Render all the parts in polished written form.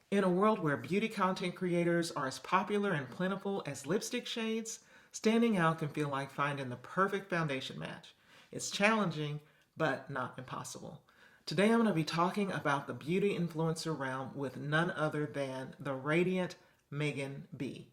In a world where beauty content creators are as popular and plentiful as lipstick shades, standing out can feel like finding the perfect foundation match. It's challenging, but not impossible. Today I'm going to be talking about the beauty influencer realm with none other than the radiant Meghan B.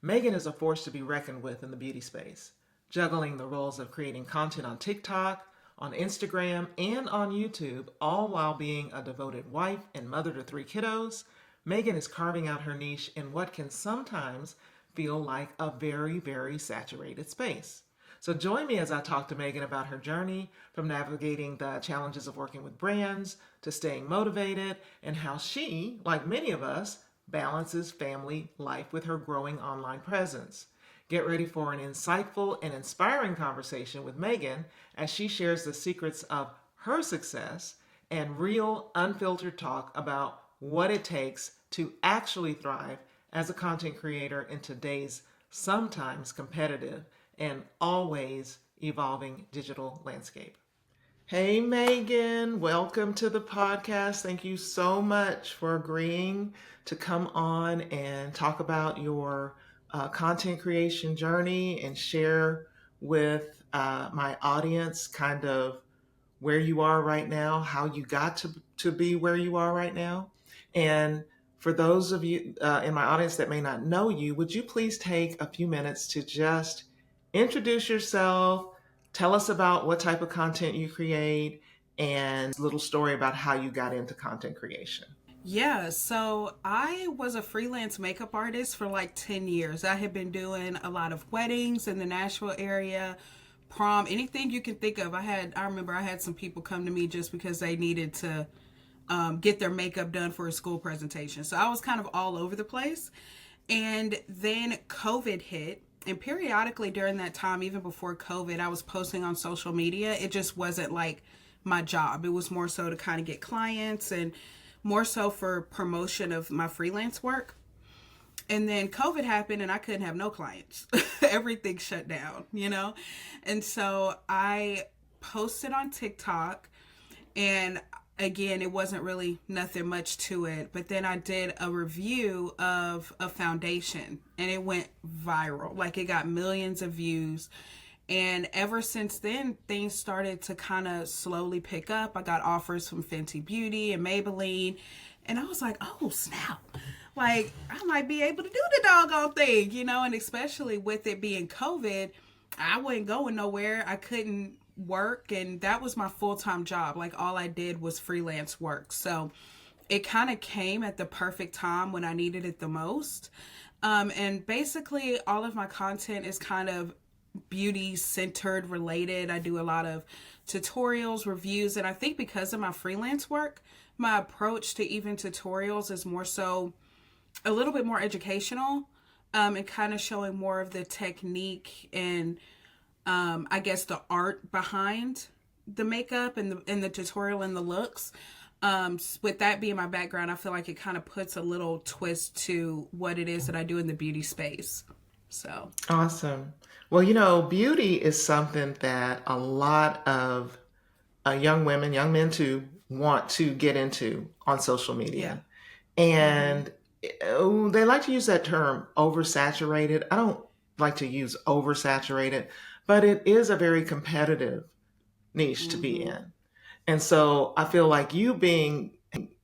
Meghan is a force to be reckoned with in the beauty space, juggling the roles of creating content on TikTok, on Instagram, and on YouTube, all while being a devoted wife and mother to three kiddos. Meghan is carving out her niche in what can sometimes feel like a very, very saturated space. So join me as I talk to Meghan about her journey from navigating the challenges of working with brands to staying motivated and how she, like many of us, balances family life with her growing online presence. Get ready for an insightful and inspiring conversation with Meghan as she shares the secrets of her success and real, unfiltered talk about what it takes to actually thrive as a content creator in today's sometimes competitive and always evolving digital landscape. Hey, Meghan, welcome to the podcast. Thank you so much for agreeing to come on and talk about your content creation journey and share with my audience kind of where you are right now, how you got to be where you are right now. And for those of you in my audience that may not know you, would you please take a few minutes to just introduce yourself, tell us about what type of content you create, and a little story about how you got into content creation? Yeah, so I was a freelance makeup artist for like 10 years. I had been doing a lot of weddings in the Nashville area, prom, anything you can think of. I remember I had some people come to me just because they needed to get their makeup done for a school presentation. So I was kind of all over the place. And then COVID hit. And periodically during that time, even before COVID, I was posting on social media. It just wasn't like my job. It was more so to kind of get clients and more so for promotion of my freelance work. And then COVID happened and I couldn't have no clients. Everything shut down. And so I posted on TikTok, and again, it wasn't really nothing much to it. But then I did a review of a foundation and it went viral. Like, it got millions of views. And ever since then, things started to kind of slowly pick up. I got offers from Fenty Beauty and Maybelline. And I was like, oh, snap. Like, I might be able to do the doggone thing. And especially with it being COVID, I wasn't going nowhere. I couldn't work. And that was my full time job. Like, all I did was freelance work. So it kind of came at the perfect time when I needed it the most. And basically, all of my content is kind of beauty centered related. I do a lot of tutorials, reviews, and I think because of my freelance work, my approach to even tutorials is more so a little bit more educational, and kind of showing more of the technique and I guess the art behind the makeup and the tutorial and the looks. With that being my background, I feel like it kind of puts a little twist to what it is that I do in the beauty space. So Awesome. Well, beauty is something that a lot of young women, young men too, want to get into on social yeah. media. Mm-hmm. And they like to use that term oversaturated. I don't like to use oversaturated, but it is a very competitive niche to be Mm-hmm. in. And so I feel like you being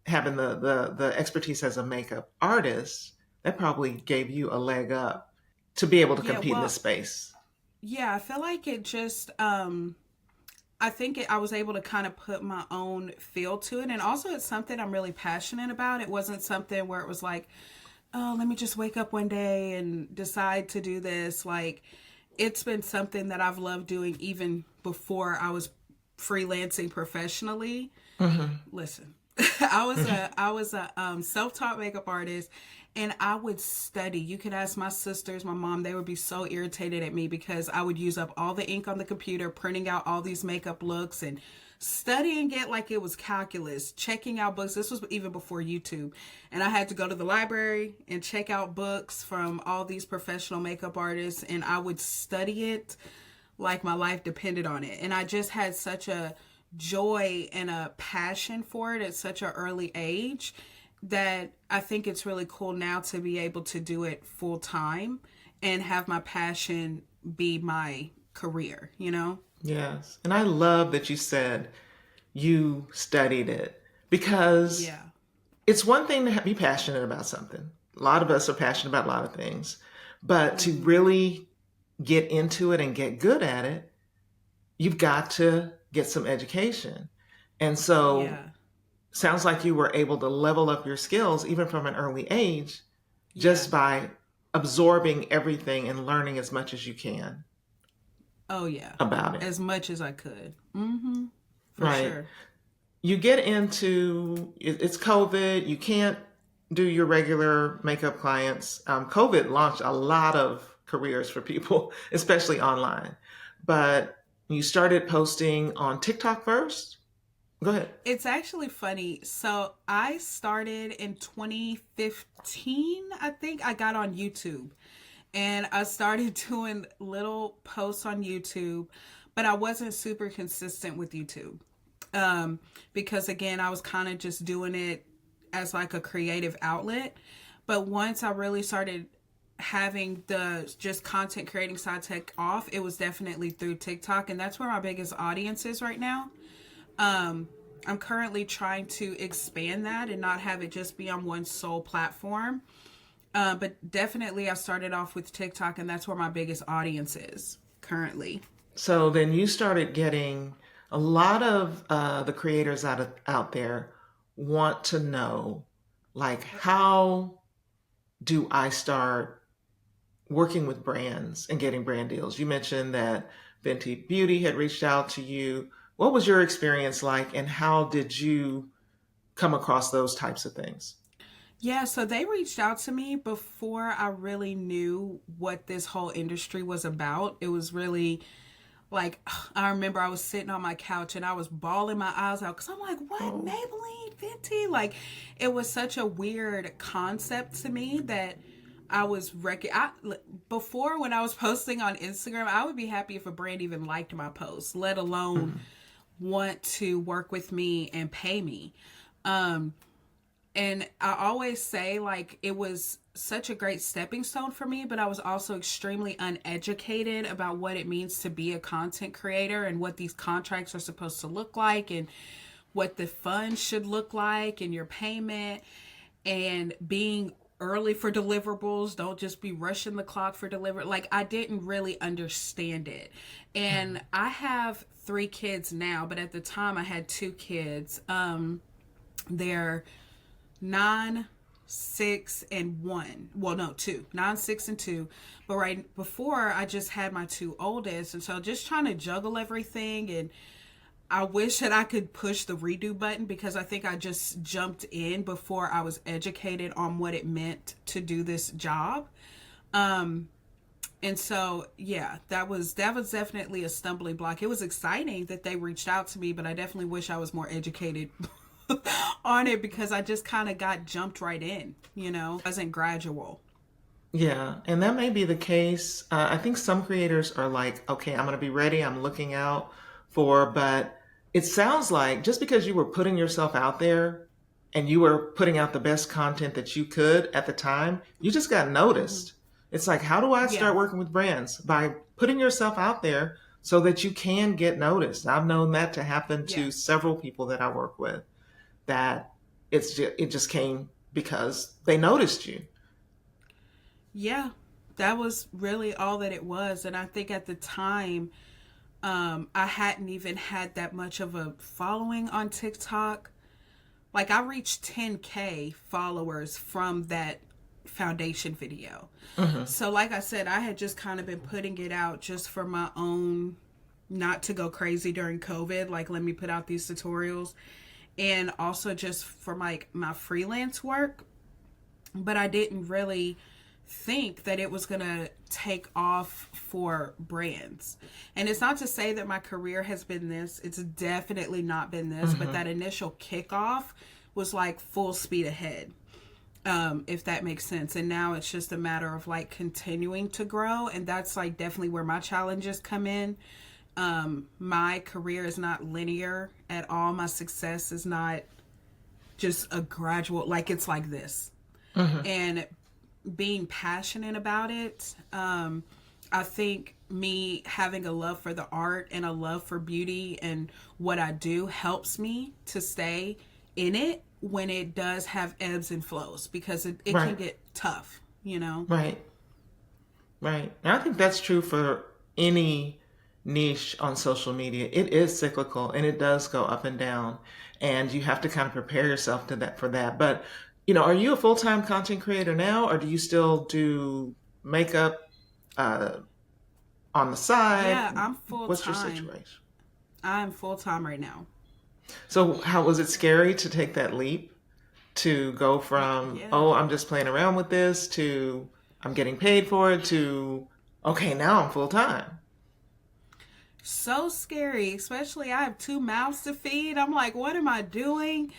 having the expertise as a makeup artist, that probably gave you a leg up to be able to Yeah, compete in this well, space. yeah, I feel like it just I was able to kind of put my own feel to it, and also it's something I'm really passionate about. It wasn't something where it was like, oh, let me just wake up one day and decide to do this. Like, it's been something that I've loved doing even before I was freelancing professionally. Hmm. Listen, I was a self-taught makeup artist, and I would study. You could ask my sisters, my mom, they would be so irritated at me because I would use up all the ink on the computer printing out all these makeup looks and studying it like it was calculus, checking out books. This was even before YouTube. And I had to go to the library and check out books from all these professional makeup artists, and I would study it like my life depended on it. And I just had such a joy and a passion for it at such an early age, that I think it's really cool now to be able to do it full time and have my passion be my career, you know? Yes. And I love that you said you studied it because Yeah. it's one thing to be passionate about something. A lot of us are passionate about a lot of things, but to Hmm. really get into it and get good at it, you've got to get some education. And so, Yeah. sounds like you were able to level up your skills even from an early age Yeah. just by absorbing everything and learning as much as you can Oh, yeah. about it. As much as I could. Mm-hmm. For Right. sure. You get into it's COVID. You can't do your regular makeup clients. COVID launched a lot of careers for people, especially online. But you started posting on TikTok first. Go ahead. It's actually funny. So I started in 2015, I think. I got on YouTube and I started doing little posts on YouTube, but I wasn't super consistent with YouTube. Because again, I was kind of just doing it as like a creative outlet. But once I really started having the just content creating side take off, it was definitely through TikTok, and that's where my biggest audience is right now. Um, I'm currently trying to expand that and not have it just be on one sole platform. But definitely, I started off with TikTok, and that's where my biggest audience is currently. So then you started getting a lot of the creators out there want to know, like, how do I start working with brands and getting brand deals? You mentioned that Fenty Beauty had reached out to you. What was your experience like, and how did you come across those types of things? Yeah, so they reached out to me before I really knew what this whole industry was about. It was really like, I remember I was sitting on my couch and I was bawling my eyes out because I'm like, what? Oh, Maybelline? Fenty? Like, it was such a weird concept to me that I was before when I was posting on Instagram, I would be happy if a brand even liked my post, let alone mhm. want to work with me and pay me. Um, and I always say, like, it was such a great stepping stone for me, but I was also extremely uneducated about what it means to be a content creator and what these contracts are supposed to look like and what the funds should look like and your payment and being early for deliverables. Don't just be rushing the clock for deliver. Like, I didn't really understand it. And I have 3 kids now, but at the time I had 2 kids. They're 9, 6, and 1. Well, no, 2. 9, 6, and 2. But right before, I just had my 2 oldest. And so just trying to juggle everything. And I wish that I could push the redo button because I think I just jumped in before I was educated on what it meant to do this job. Um, and so, yeah, that was definitely a stumbling block. It was exciting that they reached out to me, but I definitely wish I was more educated on it because I just kind of got jumped right in, It wasn't gradual. Yeah, and that may be the case. I think some creators are like, okay, I'm going to be ready. I'm looking out for, but it sounds like just because you were putting yourself out there and you were putting out the best content that you could at the time, you just got Hmm. noticed. It's like, how do I Yeah, start working with brands? By putting yourself out there so that you can get noticed. I've known that to happen yeah, to several people that I work with, that it just came because they noticed you. yeah. That was really all that it was. And I think at the time, I hadn't even had that much of a following on TikTok. Like, I reached 10K followers from that foundation video. Hmm. So, like I said, I had just kind of been putting it out just for my own, not to go crazy during COVID. Like, let me put out these tutorials. And also just for my freelance work. But I didn't really think that it was going to take off for brands. And it's not to say that my career has been this. It's definitely not been this. But Hmm. that initial kickoff was like full speed ahead, if that makes sense. And now it's just a matter of like continuing to grow. And that's like definitely where my challenges come in. My career is not linear at all. My success is not just a gradual, like it's like this. And being passionate about it, I think me having a love for the art and a love for beauty and what I do helps me to stay in it when it does have ebbs and flows, because it Right. can get tough, you know? Right. Right. And I think that's true for any niche on social media. It is cyclical and it does go up and down. And you have to kind of prepare yourself to that for that. But, are you a full-time content creator now, or do you still do makeup uh, on the side? Yeah, I'm full What's your time. situation? I'm full time right now. So how was it scary to take that leap to go from, Yeah. oh, I'm just playing around with this, to I'm getting paid for it, to okay, now I'm full time? So scary, especially I have two mouths to feed. I'm like, what am I doing?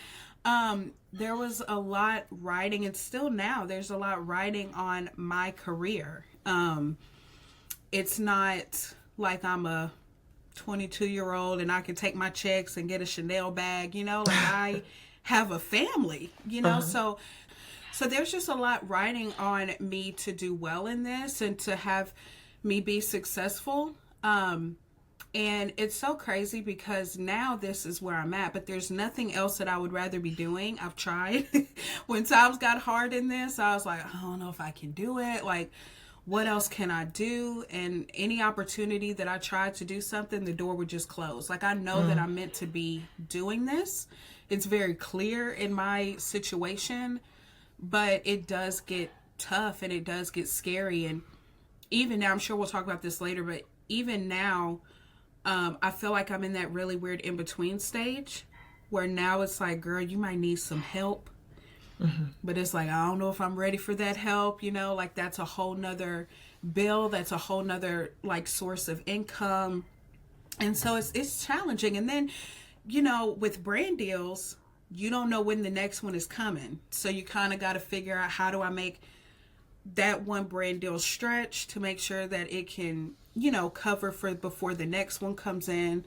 There was a lot writing, and still now there's a lot writing on my career. It's not like I'm a 22-year-old and I can take my checks and get a Chanel bag, like I have a family, Uh-huh. so there's just a lot riding on me to do well in this and to have me be successful. And it's so crazy because now this is where I'm at, but there's nothing else that I would rather be doing. I've tried. When times got hard in this, I was like, I don't know if I can do it. Like, what else can I do? And any opportunity that I tried to do something, the door would just close. Like, I know that Mm, I'm meant to be doing this. It's very clear in my situation, but it does get tough and it does get scary. And even now, I'm sure we'll talk about this later, but even now, I feel like I'm in that really weird in between stage where now it's like, girl, you might need some help. mhm. But it's like, I don't know if I'm ready for that help, like that's a whole nother bill. That's a whole nother like source of income. And so it's challenging. And then, with brand deals, you don't know when the next one is coming. So you kind of got to figure out, how do I make that one brand deal stretch to make sure that it can, cover for before the next one comes in.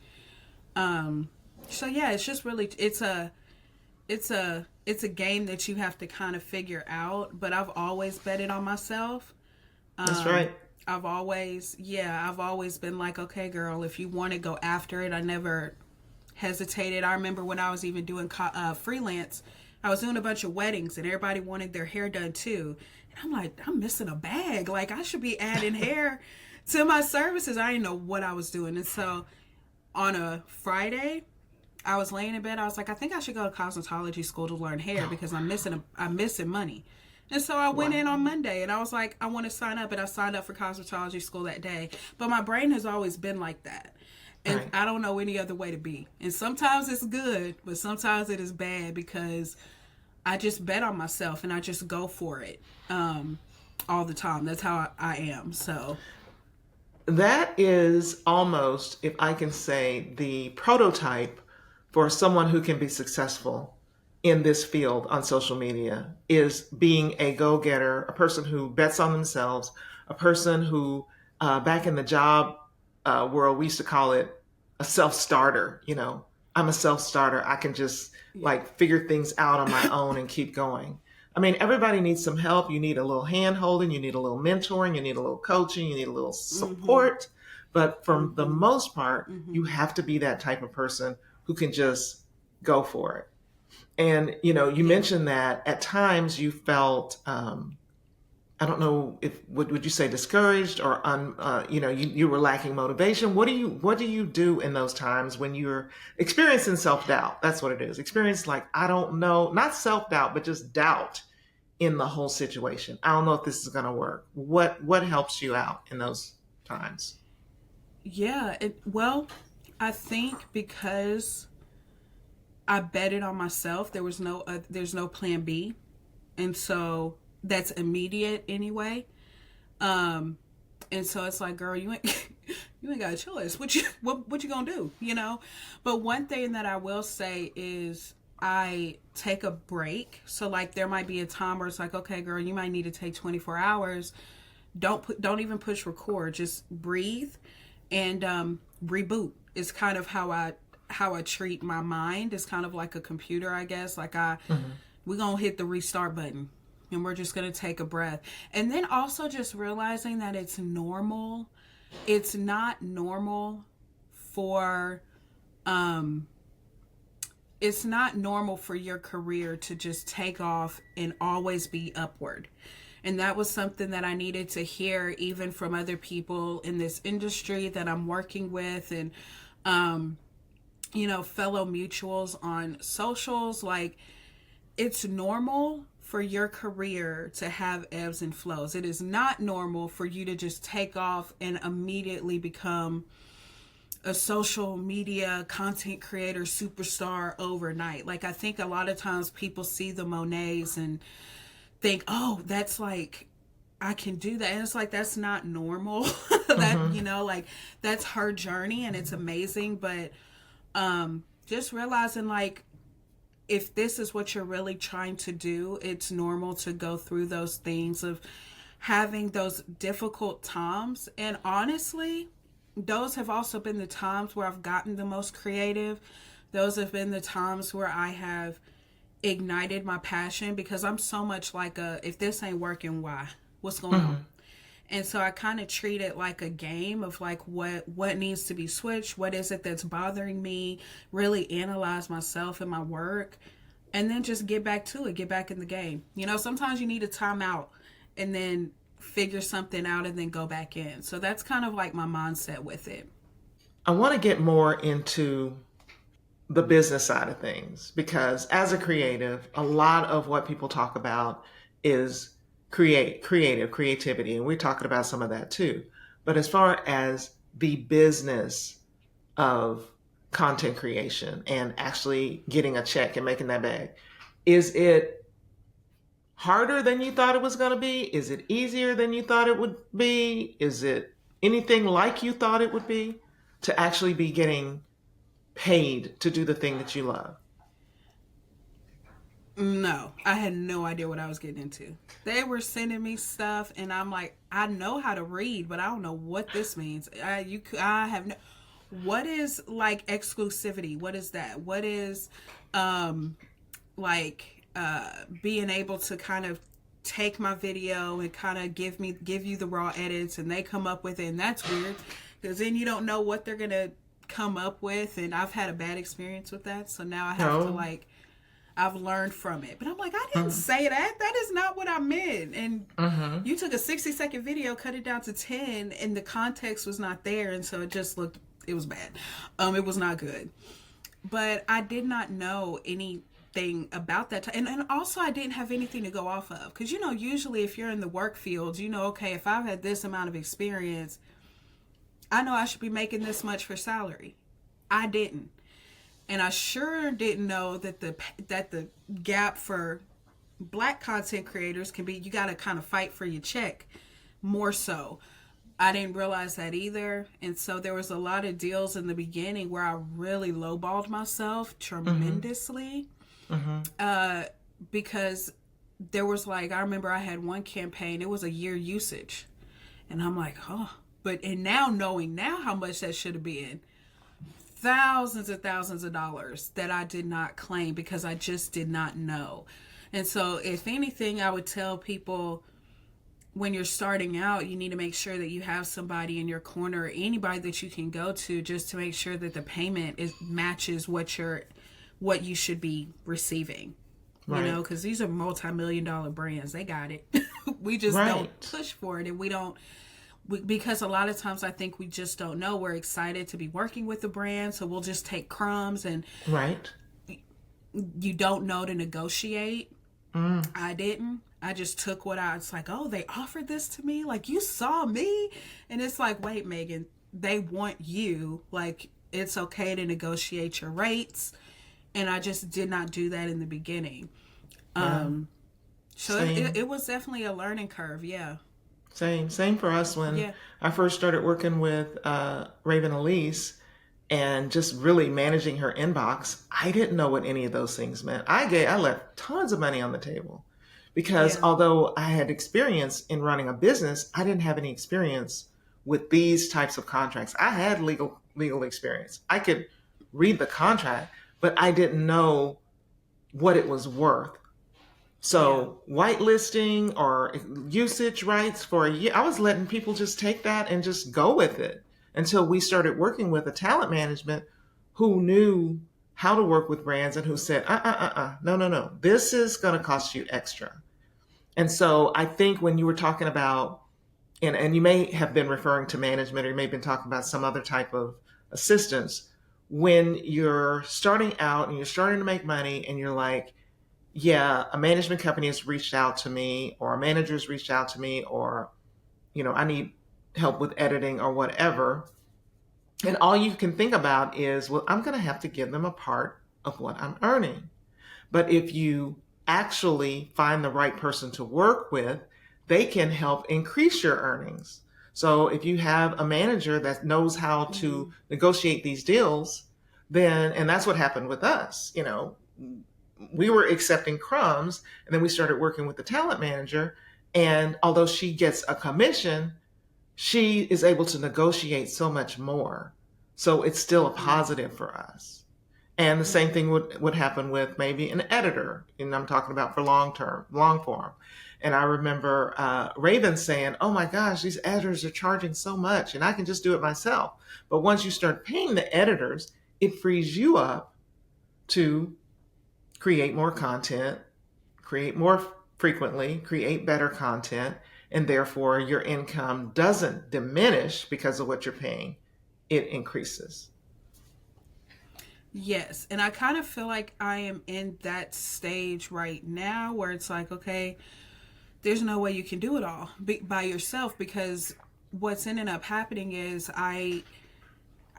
So yeah, it's just really, it's a game that you have to kind of figure out. But I've always betted on myself. That's um right. I've always been like, okay girl, if you want to go after it. I never hesitated. I remember when I was even doing freelance, I was doing a bunch of weddings and everybody wanted their hair done too. And I'm like, I'm missing a bag. Like, I should be adding hair to my services. I didn't know what I was doing. And so on a Friday, I was laying in bed. I was like, I think I should go to cosmetology school to learn hair because I'm missing money. And so I went Wow. in on Monday and I was like, I want to sign up. And I signed up for cosmetology school that day. But my brain has always been like that. And Right. I don't know any other way to be. And sometimes it's good, but sometimes it is bad because I just bet on myself and I just go for it all the time. That's how I am. So, That is almost, if I can say, the prototype for someone who can be successful in this field on social media, is being a go-getter, a person who bets on themselves, a person who, back in the job world, we used to call it a self-starter. I'm a self-starter. I can just yeah. like figure things out on my own and keep going. I mean, everybody needs some help. You need a little hand holding, you need a little mentoring, you need a little coaching, you need a little Mhm. support. But for the Mhm. most part, you Mhm. have to be that type of person who can just go for it. And you Yeah. mentioned that at times you felt, I don't know if would you say discouraged or you were lacking motivation. What do you do in those times when you're experiencing self-doubt? That's what it is. Experience, like, I don't know, not self-doubt, but just doubt in the whole situation. I don't know if this is going to work. What helps you out in those times? Yeah. Well, I think because I betted on myself, there's no plan B. And so that's immediate anyway. Um, and so it's like, girl, you ain't you ain't got a choice. What you gonna do? But one thing that I will say is I take a break. So like there might be a time where it's like, okay, girl, you might need to take 24 hours. Don't even push record. Just breathe and reboot. Is kind of how how I treat my mind. It's kind of like a computer, I guess. Like Mm-hmm. we're gonna hit the restart button and we're just gonna take a breath. And then also just realizing that it's normal. It's not normal for um it's not normal for your career to just take off and always be upward. And that was something that I needed to hear even from other people in this industry that I'm working with, and fellow mutuals on socials. Like, it's normal for your career to have ebbs and flows. It is not normal for you to just take off and immediately become a social media content creator superstar overnight. Like, I think a lot of times people see the Monets and think, oh, that's like, I can do that. And it's like, that's not normal. That, Mm-hmm. like, that's her journey and it's amazing. But just realizing, like, if this is what you're really trying to do, it's normal to go through those things of having those difficult times. And honestly, those have also been the times where I've gotten the most creative. Those have been the times where I have ignited my passion, because I'm so much like if this ain't working, why? What's going on? Mm-hmm. And so I kind of treat it like a game of like what needs to be switched, what is it that's bothering me, really analyze myself and my work, and then just get back to it, get back in the game. Sometimes you need a timeout and then figure something out and then go back in. So that's kind of like my mindset with it. I want to get more into the business side of things because as a creative, a lot of what people talk about is creativity, and we're talking about some of that too. But as far as the business of content creation and actually getting a check and making that bag, is it harder than you thought it was going to be? Is it easier than you thought it would be? Is it anything like you thought it would be to actually be getting paid to do the thing that you love? No, I had no idea what I was getting into. They were sending me stuff, and I'm like, I know how to read, but I don't know what this means. I have no. What is like exclusivity? What is that? What is, um, like being able to kind of take my video and kind of give you the raw edits, and they come up with it, and that's weird because then you don't know what they're gonna come up with, and I've had a bad experience with that, so now I have to No. like I've learned from it. But I'm like, I didn't Mm-hmm. say that. That is not what I meant. And Mm-hmm. you took a 60-second video, cut it down to 10, and the context was not there. And so it was bad. It was not good. But I did not know anything about that. And also, I didn't have anything to go off of. Because, usually if you're in the work field, okay, if I've had this amount of experience, I know I should be making this much for salary. I didn't. And I sure didn't know that the gap for black content creators can be, you got to kind of fight for your check more so. I didn't realize that either. And so there was a lot of deals in the beginning where I really lowballed myself Mm-hmm. tremendously, Mm-hmm. because there was like, I remember I had one campaign, it was a year usage. And I'm like, oh, and now knowing now how much that should have been, thousands and thousands of dollars that I did not claim because I just did not know. And so, if anything, I would tell people, when you're starting out, you need to make sure that you have somebody in your corner, or anybody that you can go to, just to make sure that the payment matches what you should be receiving. Right. Because these are multi-million-dollar brands. They got it. We just don't Right. push for it, and we don't, because a lot of times I think we just don't know. We're excited to be working with the brand, so we'll just take crumbs, and Right. you don't know to negotiate. Mm. I didn't. I just took it's like, oh, they offered this to me? Like, you saw me? And it's like, wait, Megan, they want you. Like, it's okay to negotiate your rates. And I just did not do that in the beginning. Yeah. So Same. it was definitely a learning curve. Yeah. Same for us when Yeah. I first started working with Raven Elise and just really managing her inbox. I didn't know what any of those things meant. I left tons of money on the table because Yeah. although I had experience in running a business, I didn't have any experience with these types of contracts. I had legal experience. I could read the contract, but I didn't know what it was worth. So whitelisting or usage rights for a year, I was letting people just take that and just go with it until we started working with a talent management who knew how to work with brands and who said, no, this is going to cost you extra. And so I think when you were talking about, and you may have been referring to management, or you may have been talking about some other type of assistance, when you're starting out and you're starting to make money and you're like, yeah, a management company has reached out to me, or a manager's reached out to me, or, I need help with editing or whatever. And all you can think about is, well, I'm going to have to give them a part of what I'm earning. But if you actually find the right person to work with, they can help increase your earnings. So if you have a manager that knows how to negotiate these deals, then, and that's what happened with us, we were accepting crumbs, and then we started working with the talent manager. And although she gets a commission, she is able to negotiate so much more. So it's still a positive for us. And the same thing would happen with maybe an editor. And I'm talking about for long form. And I remember Raven saying, oh my gosh, these editors are charging so much and I can just do it myself. But once you start paying the editors, it frees you up to create more content, create more frequently, create better content, and therefore your income doesn't diminish because of what you're paying. It increases. Yes, and I kind of feel like I am in that stage right now where it's like, okay, there's no way you can do it all by yourself, because what's ended up happening is I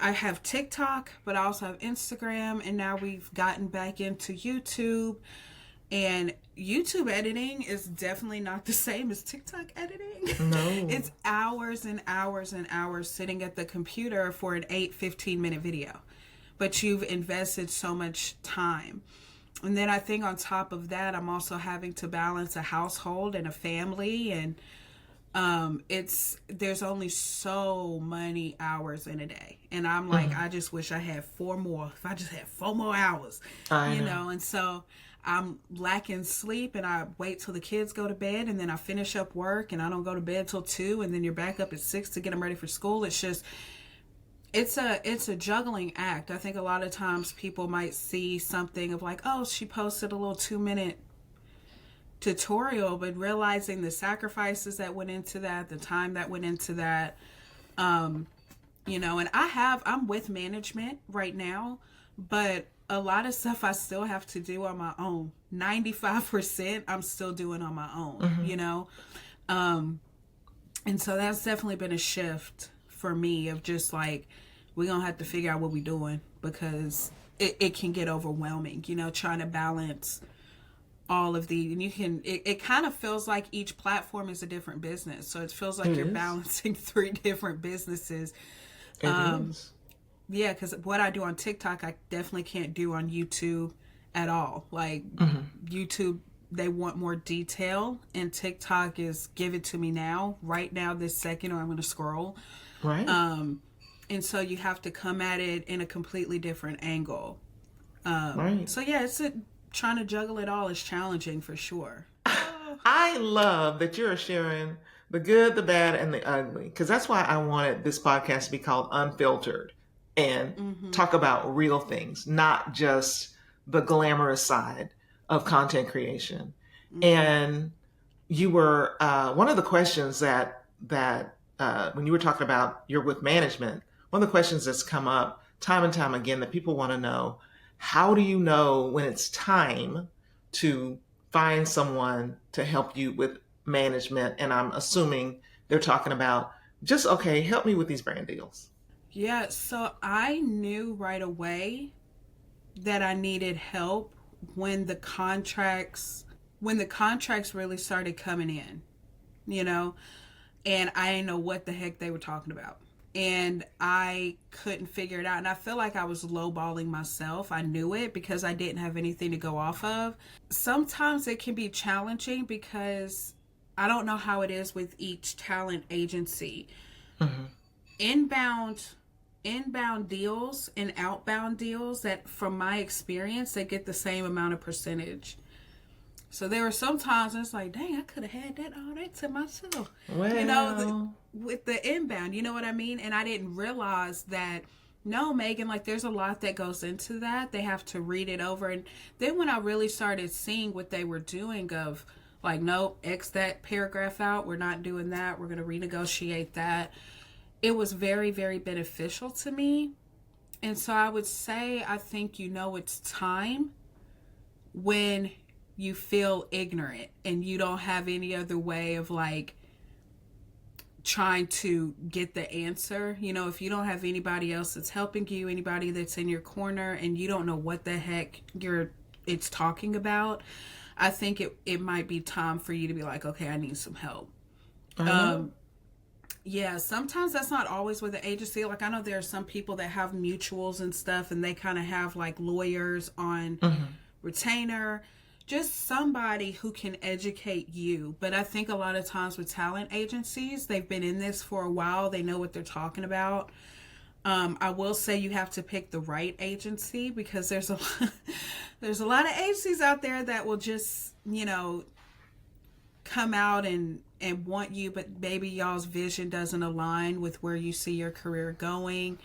have TikTok, but I also have Instagram, and now we've gotten back into YouTube. And YouTube editing is definitely not the same as TikTok editing. No. It's hours and hours and hours sitting at the computer for an 15-minute video. But you've invested so much time. And then I think on top of that, I'm also having to balance a household and a family, and there's only so many hours in a day, and I'm like, I just wish I had 4 more. If I just had 4 more hours, you know. And so I'm lacking sleep, and I wait till the kids go to bed, and then I finish up work, and I don't go to bed till 2, and then you're back up at 6 to get them ready for school. It's just, it's a juggling act. I think a lot of times people might see something of like, oh, she posted a little 2-minute tutorial, but realizing the sacrifices that went into that, the time that went into that, and I'm with management right now, but a lot of stuff I still have to do on my own. 95% I'm still doing on my own, and so that's definitely been a shift for me of just like, we're gonna have to figure out what we're doing, because it can get overwhelming, trying to balance all of the, and it kind of feels like each platform is a different business. So it feels like you're balancing 3 different businesses. Yeah, because what I do on TikTok, I definitely can't do on YouTube at all. Like YouTube, they want more detail, and TikTok is give it to me now, right now, this second, or I'm going to scroll. Right. And so you have to come at it in a completely different angle. Right. So yeah, trying to juggle it all is challenging for sure. I love that you're sharing the good, the bad, and the ugly, because that's why I wanted this podcast to be called Unfiltered and talk about real things, not just the glamorous side of content creation. And you were one of the questions that when you were talking about you're with management, one of the questions that's come up time and time again that people want to know, how do you know when it's time to find someone to help you with management? And I'm assuming they're talking about just, okay, help me with these brand deals. Yeah, so I knew right away that I needed help when the contracts really started coming in, and I didn't know what the heck they were talking about. And I couldn't figure it out. And I feel like I was lowballing myself. I knew it because I didn't have anything to go off of. Sometimes it can be challenging because I don't know how it is with each talent agency. Inbound inbound deals and outbound deals that, from my experience, they get the same amount of percentage. So there were some times it's like, dang, I could have had that all that to myself. Well, You know, with the inbound, you know what I mean? And I didn't realize that, no, Megan, like there's a lot that goes into that. They have to read it over. And then when I really started seeing what they were doing of like, nope, X that paragraph out. We're not doing that. We're going to renegotiate that. It was very, very beneficial to me. And so I would say, I think, you know, it's time when you feel ignorant and you don't have any other way of like trying to get the answer. You know, if you don't have anybody else that's helping you, anybody that's in your corner, and you don't know what the heck it's talking about, I think it might be time for you to be like, okay, I need some help. Yeah, sometimes that's not always with the agency. Like, I know there are some people that have mutuals and stuff, and they kind of have like lawyers on retainer, just somebody who can educate you. But I think a lot of times with talent agencies, they've been in this for a while. They know what they're talking about. I will say you have to pick the right agency, because there's a lot of agencies out there that will just, you know, come out and want you, but maybe y'all's vision doesn't align with where you see your career going.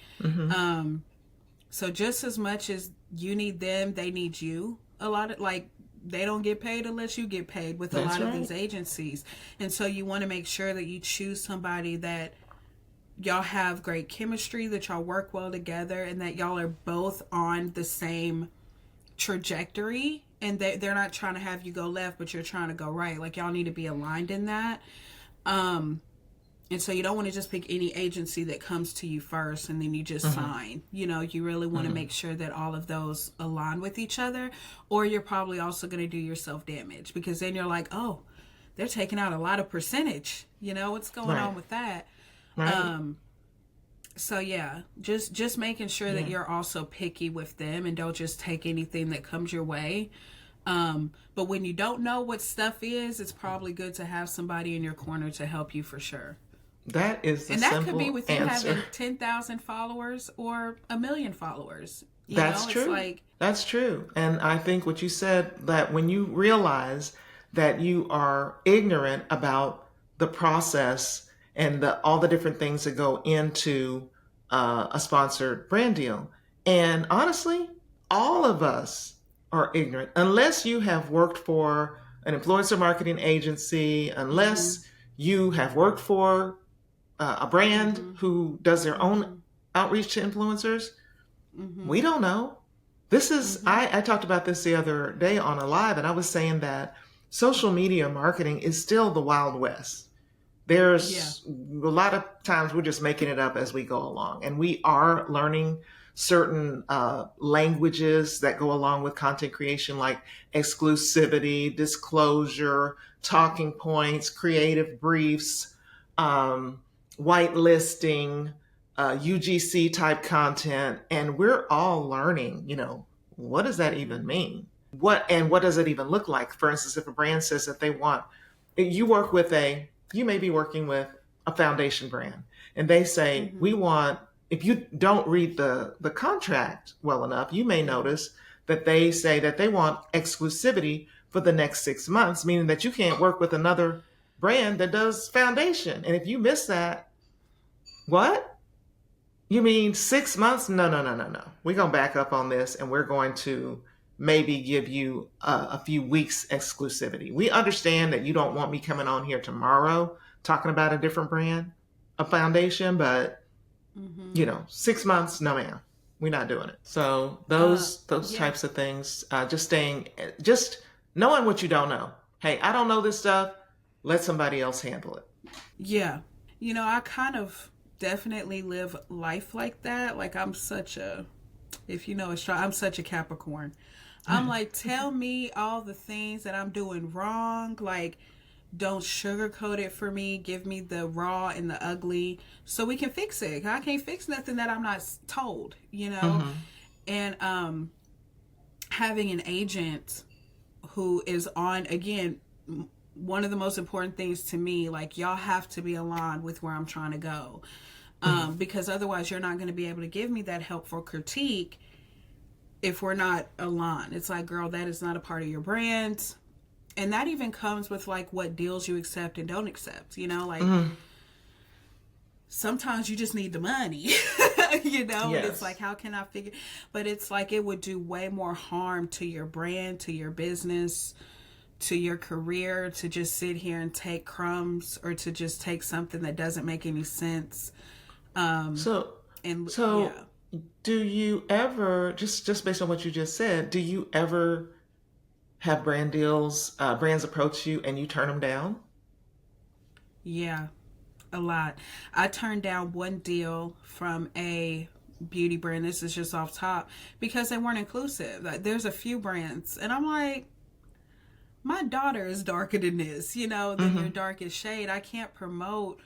So just as much as you need them, they need you. A lot of, like, they don't get paid unless you get paid with a lot of these agencies. And so you want to make sure that you choose somebody that y'all have great chemistry, that y'all work well together, and that y'all are both on the same trajectory, and they're not trying to have you go left, but you're trying to go right. Like, y'all need to be aligned in that. And so you don't want to just pick any agency that comes to you first and then you just sign. You know, you really want to make sure that all of those align with each other, or you're probably also going to do yourself damage, because then you're like, oh, they're taking out a lot of percentage. You know, what's going on with that? So yeah, just making sure that you're also picky with them and don't just take anything that comes your way. But when you don't know what stuff is, it's probably good to have somebody in your corner to help you for sure. That is the and that simple could be with you answer. having 10,000 followers or 1 million followers. That's true. That's true. And I think what you said, that when you realize that you are ignorant about the process and all the different things that go into a sponsored brand deal. And honestly, all of us are ignorant unless you have worked for an influencer marketing agency, unless you have worked for a brand who does their own outreach to influencers. We don't know. This is, I talked about this the other day on a live, and I was saying that social media marketing is still the Wild West. There's a lot of times we're just making it up as we go along, and we are learning certain languages that go along with content creation, like exclusivity, disclosure, talking points, creative briefs, whitelisting, UGC type content. And we're all learning, you know, what does that even mean? What does it even look like? For instance, if a brand says that they want, you may be working with a foundation brand, and they say, we want, if you don't read the contract well enough, you may notice that they say that they want exclusivity for the next 6 months, meaning that you can't work with another brand that does foundation. And if you miss that, what? You mean 6 months? No. We're going to back up on this, and we're going to maybe give you a few weeks exclusivity. We understand that you don't want me coming on here tomorrow talking about a different brand, a foundation, but you know, 6 months, no ma'am, we're not doing it. So those types of things, just knowing what you don't know. Hey, I don't know this stuff. Let somebody else handle it. Yeah. You know, I kind of definitely live life like that. Like, I'm such a Capricorn. I'm like, tell me all the things that I'm doing wrong. Like, don't sugarcoat it for me. Give me the raw and the ugly so we can fix it. I can't fix nothing that I'm not told, you know? And having an agent who is on, again, one of the most important things to me, like, y'all have to be aligned with where I'm trying to go. Because otherwise you're not going to be able to give me that helpful critique if we're not aligned. It's like, girl, that is not a part of your brand. And that even comes with like what deals you accept and don't accept, like sometimes you just need the money, Yes. and it's like, how can I figure, but it's like, it would do way more harm to your brand, to your business, to your career, to just sit here and take crumbs, or to just take something that doesn't make any sense. So, And so yeah. do you ever, just based on what you just said, do you ever have brand deals, brands approach you and you turn them down? Yeah, a lot. I turned down one deal from a beauty brand. This is just off top, because they weren't inclusive. Like, there's a few brands, and I'm like, my daughter is darker than this, than your darkest shade. I can't promote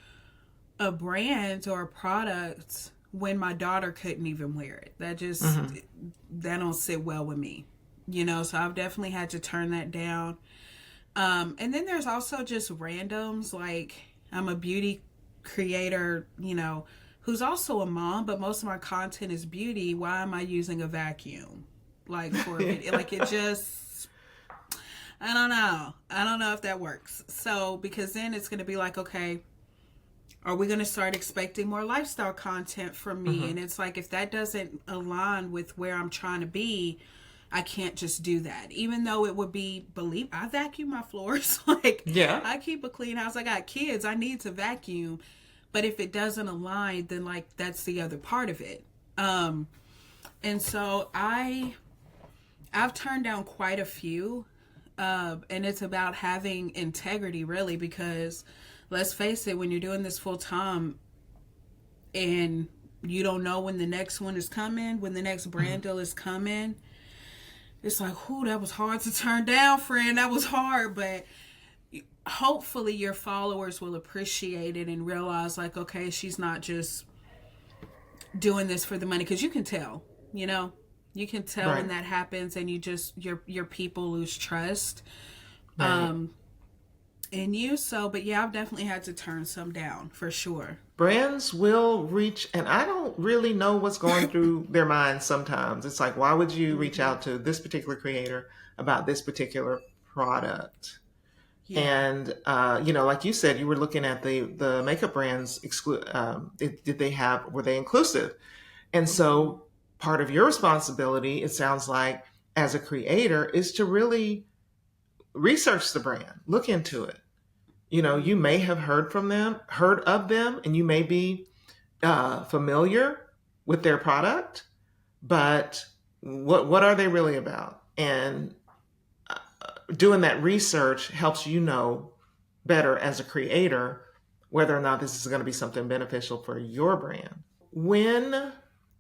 a brand or a product when my daughter couldn't even wear it. That just, that don't sit well with me, so I've definitely had to turn that down. And then there's also just randoms. Like, I'm a beauty creator, who's also a mom, but most of my content is beauty. Why am I using a vacuum? Like, for a video? Like, it just, I don't know. I don't know if that works. So, because then it's going to be like, okay, are we going to start expecting more lifestyle content from me? And it's like, if that doesn't align with where I'm trying to be, I can't just do that. Even though it would be, I vacuum my floors. Like, Yeah. I keep a clean house. I got kids. I need to vacuum. But if it doesn't align, then like, that's the other part of it. And so I've turned down quite a few. And it's about having integrity, really, because let's face it, when you're doing this full time and you don't know when the next one is coming, when the next brand deal is coming, it's like, whoo, that was hard to turn down, friend. That was hard. But hopefully your followers will appreciate it and realize, like, okay, she's not just doing this for the money. Because you can tell, you can tell Right. when that happens, and you just, your people lose trust Right. in you. So, but yeah, I've definitely had to turn some down for sure. Brands will reach, and I don't really know what's going through their minds sometimes. It's like, why would you reach out to this particular creator about this particular product? Yeah. And like you said, you were looking at the makeup brands. Were they inclusive? And so part of your responsibility, it sounds like, as a creator, is to really research the brand, look into it. You may have heard of them, and you may be familiar with their product, but what are they really about? And doing that research helps you know better as a creator whether or not this is going to be something beneficial for your brand. When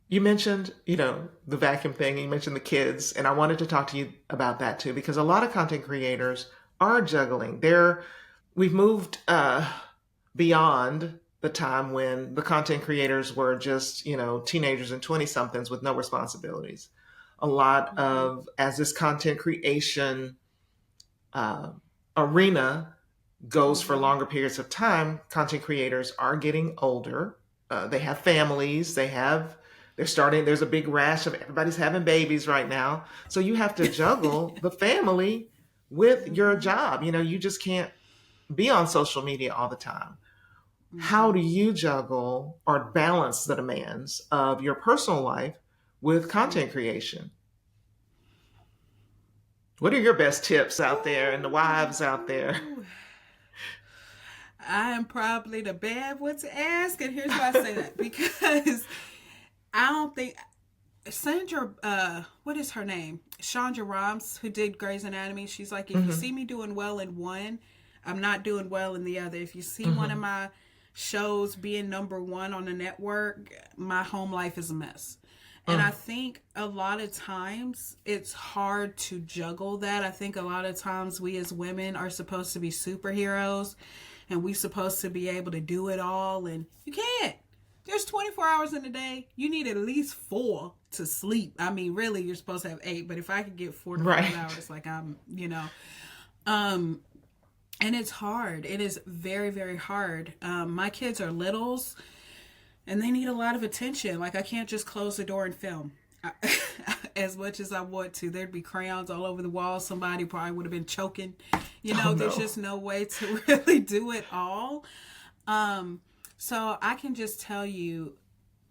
you mentioned, the vacuum thing, you mentioned the kids, and I wanted to talk to you about that too, because a lot of content creators are juggling. We've moved beyond the time when the content creators were just, teenagers and 20 somethings with no responsibilities. A lot of, as this content creation arena goes for longer periods of time, content creators are getting older. They have families. There's a big rash of everybody's having babies right now. So you have to juggle the family with your job. You just can't be on social media all the time. How do you juggle or balance the demands of your personal life with content creation? What are your best tips out there, and the wives out there? I am probably the bad one to ask, and here's why I say that. Because I don't think Sandra, what is her name? Chandra Rhimes, who did Grey's Anatomy. She's like, if you see me doing well in one, I'm not doing well in the other. If you see one of my shows being number one on the network, my home life is a mess. And I think a lot of times it's hard to juggle that. I think a lot of times we as women are supposed to be superheroes, and we're supposed to be able to do it all. And you can't. There's 24 hours in a day. You need at least 4 to sleep. I mean, really, you're supposed to have 8. But if I could get 4 to 5 hours, like I'm. And it's hard. It is very, very hard. My kids are littles. and they need a lot of attention. Like, I can't just close the door and film. As much as I want to, there'd be crayons all over the wall. Somebody probably would have been choking. You know, there's just no way to really do it all. So I can just tell you,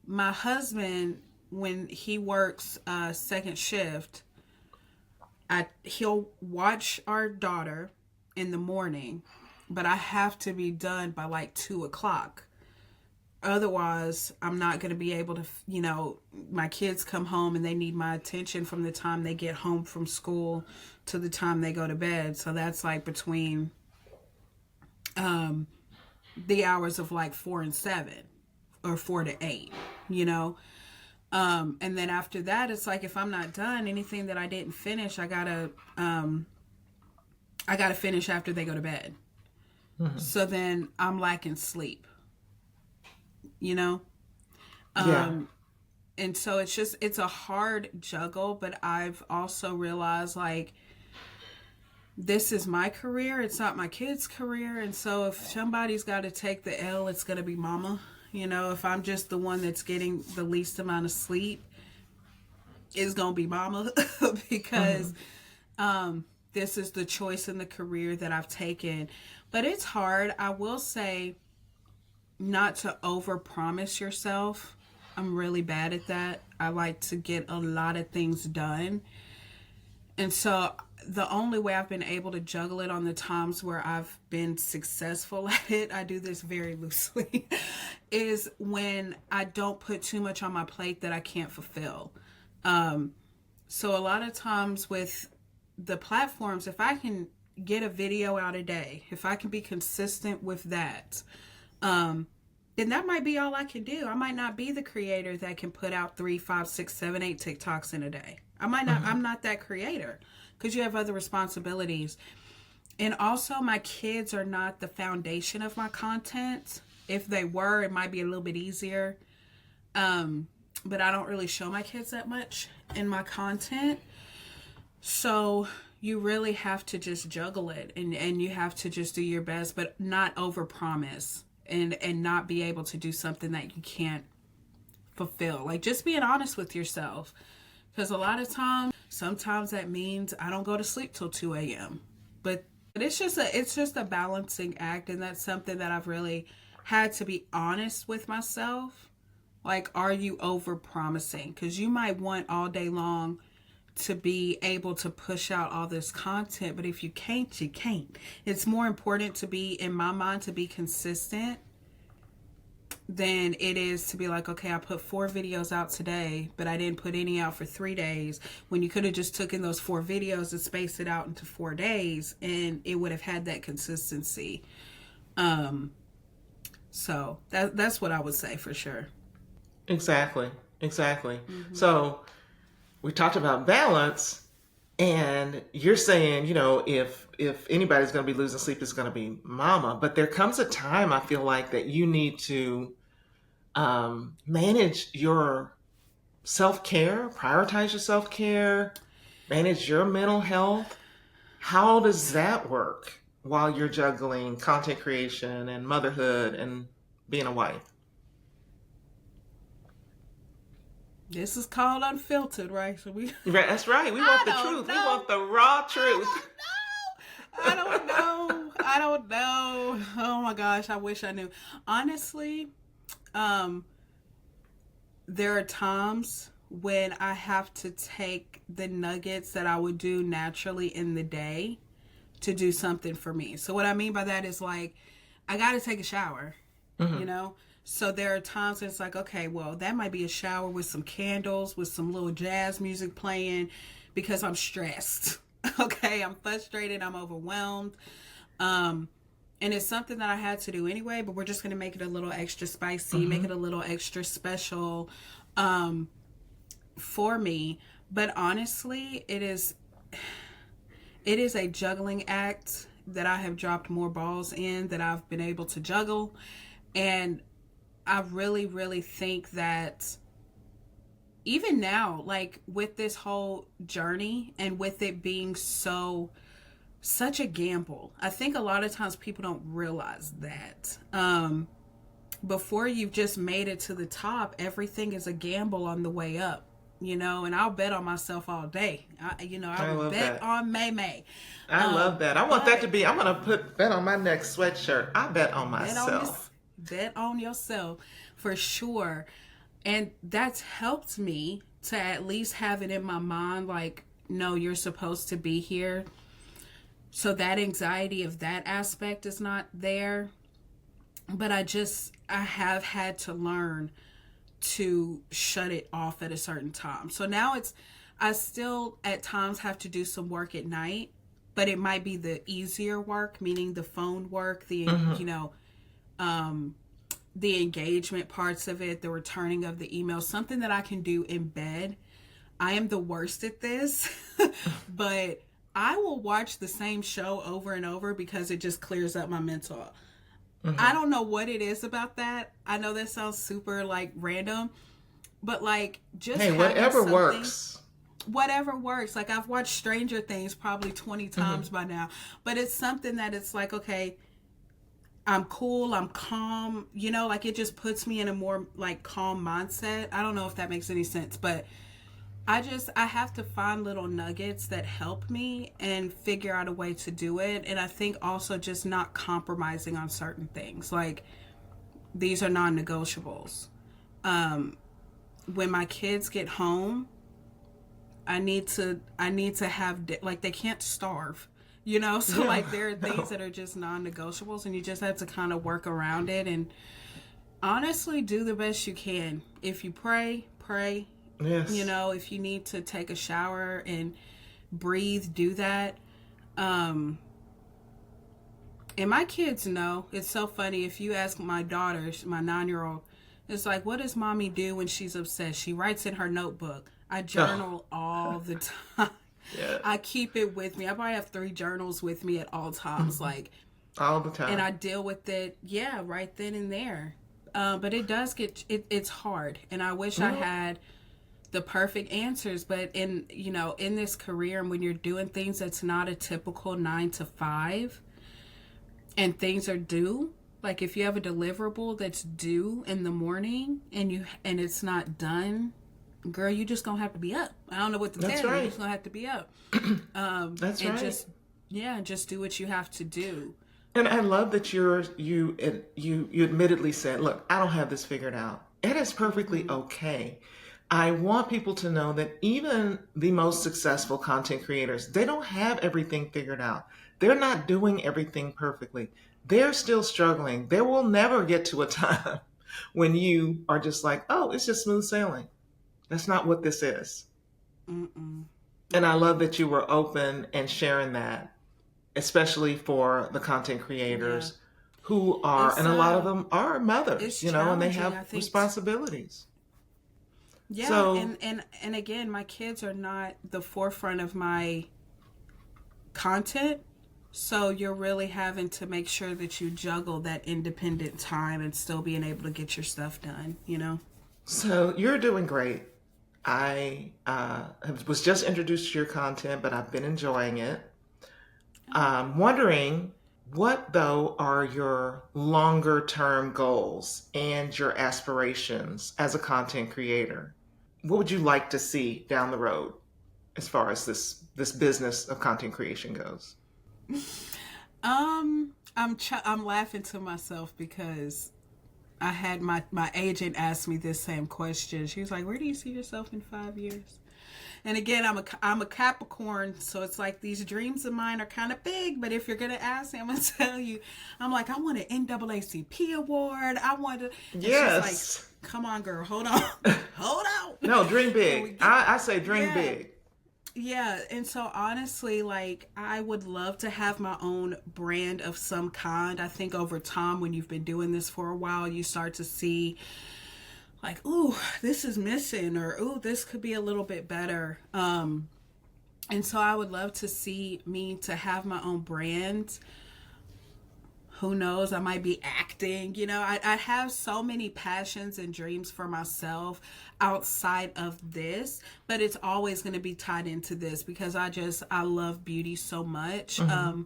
my husband, when he works second shift, he'll watch our daughter in the morning, but I have to be done by like 2:00. Otherwise, I'm not going to be able to, you know, my kids come home and they need my attention from the time they get home from school to the time they go to bed. So that's like between the hours of like 4 and 7 or 4 to 8, you know. And then after that, it's like, if I'm not done, anything that I didn't finish, I gotta finish after they go to bed. Mm-hmm. So then I'm lacking sleep, you know? And so it's a hard juggle, but I've also realized, like, this is my career. It's not my kids' career. And so if somebody's got to take the L, it's going to be mama. You know, if I'm just the one that's getting the least amount of sleep, it's going to be mama because this is the choice in the career that I've taken. But it's hard. I will say, not to overpromise yourself. I'm really bad at that. I like to get a lot of things done. And so the only way I've been able to juggle it on the times where I've been successful at it, I do this very loosely, is when I don't put too much on my plate that I can't fulfill. So a lot of times with the platforms, if I can get a video out a day, if I can be consistent with that, then that might be all I can do. I might not be the creator that can put out 3, 5, 6, 7, 8 TikToks in a day. I might not, I'm not that creator because you have other responsibilities. And also, my kids are not the foundation of my content. If they were, it might be a little bit easier. But I don't really show my kids that much in my content. So you really have to just juggle it, and you have to just do your best, but not overpromise and not be able to do something that you can't fulfill. Like, just being honest with yourself. Because a lot of times, sometimes that means I don't go to sleep till 2 a.m. But it's just a balancing act, and that's something that I've really had to be honest with myself. Like, are you over-promising? Because you might want all day long to be able to push out all this content, but if you can't, you can't. It's more important to be, in my mind, to be consistent than it is to be like, okay, I put 4 videos out today, but I didn't put any out for 3 days, when you could have just taken those 4 videos and spaced it out into 4 days, and it would have had that consistency. So that's what I would say for sure. Exactly. Mm-hmm. So we talked about balance, and you're saying, you know, if anybody's going to be losing sleep, it's going to be mama. But there comes a time, I feel like, that you need to manage your self-care, prioritize your self-care, manage your mental health. How does that work while you're juggling content creation and motherhood and being a wife? This is called Unfiltered, right? So That's right. We want the truth. We want the raw truth. I don't know. Oh my gosh, I wish I knew. Honestly, there are times when I have to take the nuggets that I would do naturally in the day to do something for me. So what I mean by that is, like, I got to take a shower, you know? So there are times it's like, okay, well, that might be a shower with some candles, with some little jazz music playing, because I'm stressed. Okay, I'm frustrated, I'm overwhelmed. And it's something that I had to do anyway, but we're just going to make it a little extra spicy, make it a little extra special for me. But honestly, it is a juggling act that I have dropped more balls in that I've been able to juggle. And I really, really think that even now, like, with this whole journey and with it being such a gamble, I think a lot of times people don't realize that. before you've just made it to the top, everything is a gamble on the way up. And I'll bet on myself all day. I I will love bet that. on May May. I love that. I want that to But be, I'm going to put bet on my next sweatshirt. I bet on bet on your myself. bet on yourself for sure. And that's helped me to at least have it in my mind, like, no, you're supposed to be here. So that anxiety of that aspect is not there. But I have had to learn to shut it off at a certain time. So now I still at times have to do some work at night, but it might be the easier work, meaning the phone work, the engagement parts of it, the returning of the emails, something that I can do in bed. I am the worst at this, but I will watch the same show over and over because it just clears up my mental. I don't know what it is about that. I know that sounds super like random, but like just Hey, having whatever something, works. whatever works. Like I've watched Stranger Things probably 20 times by now, but it's something that it's like, okay, I'm cool, I'm calm, like it just puts me in a more like calm mindset. I don't know if that makes any sense, but I have to find little nuggets that help me and figure out a way to do it. And I think also just not compromising on certain things. Like these are non-negotiables. When my kids get home, I need to have like they can't starve. So Yeah, like there are things no. that are just non-negotiables and you just have to kind of work around it and honestly do the best you can. If you pray, Yes. if you need to take a shower and breathe, do that. And my kids know. It's so funny. If you ask my daughter, my 9-year-old, it's like, what does mommy do when she's upset? She writes in her notebook. I Oh, journal all the time. yeah. I keep it with me. I probably have 3 journals with me at all times. Like, All the and time. I deal with it, yeah, right then and there. But it does it's hard. And I wish I Well, had the perfect answers, but in this career and when you're doing things that's not a typical 9 to 5 and things are due, like if you have a deliverable that's due in the morning and it's not done, girl, you just gonna have to be up. I don't know what to that's tell you, you're right. just gonna have to be up. That's And right. just, yeah, just do what you have to do. And I love that you admittedly said, "Look, I don't have this figured out." It is perfectly Mm-hmm. okay. I want people to know that even the most successful content creators, they don't have everything figured out. They're not doing everything perfectly. They're still struggling. There will never get to a time when you are just like, "Oh, it's just smooth sailing." That's not what this is. Mm-mm. And I love Mm-mm. that you were open and sharing that, especially for the content Yeah. creators who are, It's and a lot of them are it's mothers, and they challenging, have I think. responsibilities. Yeah, So, and again, my kids are not the forefront of my content. So you're really having to make sure that you juggle that independent time and still being able to get your stuff done. so you're doing great. I was just introduced to your content, but I've been enjoying it. Wondering what, though, are your longer term goals and your aspirations as a content creator? What would you like to see down the road as far as this business of content creation goes? I'm laughing to myself because I had my agent ask me this same question. She was like, "Where do you see yourself in 5 years?" And again, I'm a Capricorn, so it's like these dreams of mine are kind of big. But if you're gonna ask me, I'm gonna tell you, I'm like, I want an NAACP award. I want to, and she's like, Yes. "Come on, girl, hold on, hold on." No, dream So we big. get, I say dream yeah, big. yeah. And so honestly, like, I would love to have my own brand of some kind. I think over time, when you've been doing this for a while, you start to see like, ooh, this is missing, or ooh, this could be a little bit better. And so I would love to see me to have my own brand. Who knows? I might be acting. I have so many passions and dreams for myself outside of this, but it's always going to be tied into this because I love beauty so much. Hmm.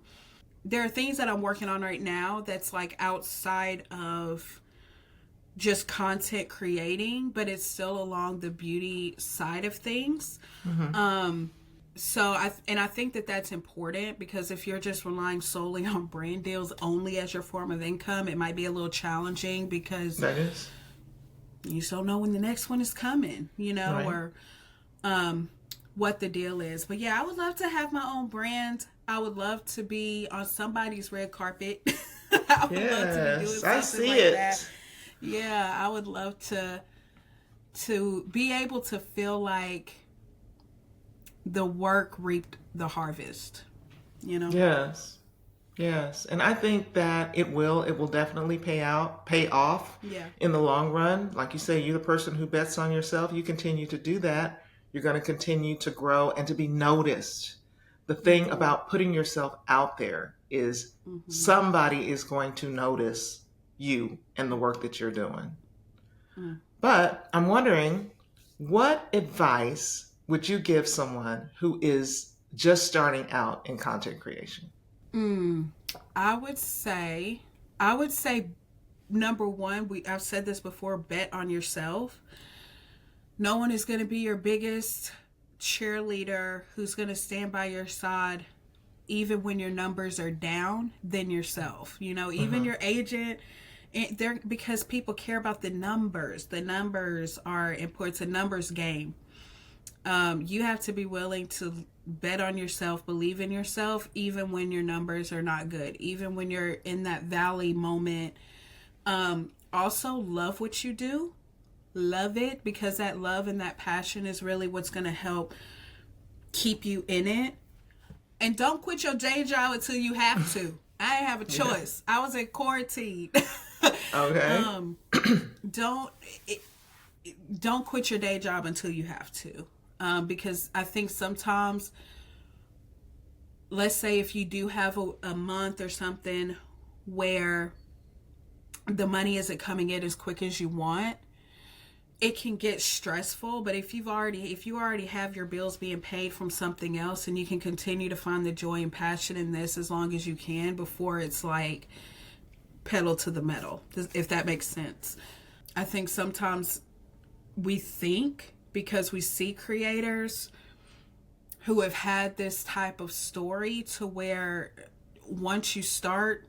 There are things that I'm working on right now that's like outside of just content creating, but it's still along the beauty side of things. So I think that that's important, because if you're just relying solely on brand deals only as your form of income, it might be a little challenging, because That is. you just don't know when the next one is coming, Right. or what the deal is. But yeah, I would love to have my own brand. I would love to be on somebody's red carpet. I would love to be doing Yes, something I see like it. that. Yeah, I would love to be able to feel like the work reaped the harvest. Yes. Yes. And I think that it will definitely pay off Yeah. in the long run. Like you say, you're the person who bets on yourself. You continue to do that. You're going to continue to grow and to be noticed. The thing about putting yourself out there is somebody is going to notice you and the work that you're doing. But I'm wondering, what advice would you give someone who is just starting out in content creation? I would say number one, I've said this before, bet on yourself. No one is going to be your biggest cheerleader who's going to stand by your side even when your numbers are down than yourself. Even your agent, because people care about the numbers. The numbers are important. It's a numbers game. You have to be willing to bet on yourself, believe in yourself, even when your numbers are not good, even when you're in that valley moment. Also, love what you do. Love it, because that love and that passion is really what's going to help keep you in it. And don't quit your day job until you have to. I didn't have a choice. I was in quarantine. Okay. Don't quit your day job until you have to. Because I think sometimes, let's say if you do have a month or something where the money isn't coming in as quick as you want, it can get stressful. But if you already have your bills being paid from something else, and you can continue to find the joy and passion in this as long as you can before it's like pedal to the metal, if that makes sense. I think sometimes we think, because we see creators who have had this type of story, to where once you start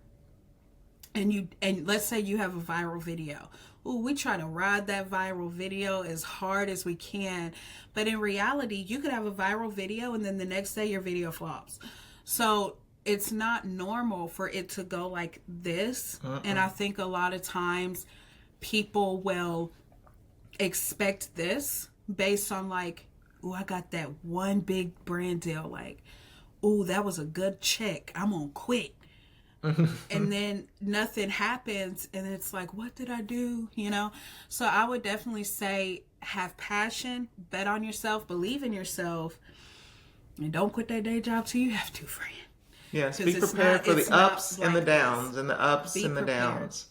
and let's say you have a viral video. Ooh, we try to ride that viral video as hard as we can. But in reality, you could have a viral video and then the next day your video flops. So it's not normal for it to go like this. And I think a lot of times people will expect this based on like, ooh, I got that one big brand deal. Like, ooh, that was a good check. I'm gonna quit. And then nothing happens, and it's like, what did I do? So I would definitely say, have passion, bet on yourself, believe in yourself, and don't quit that day job till you have to, friend. Yes, be prepared for the ups and the downs, and the ups Be and the prepared. downs.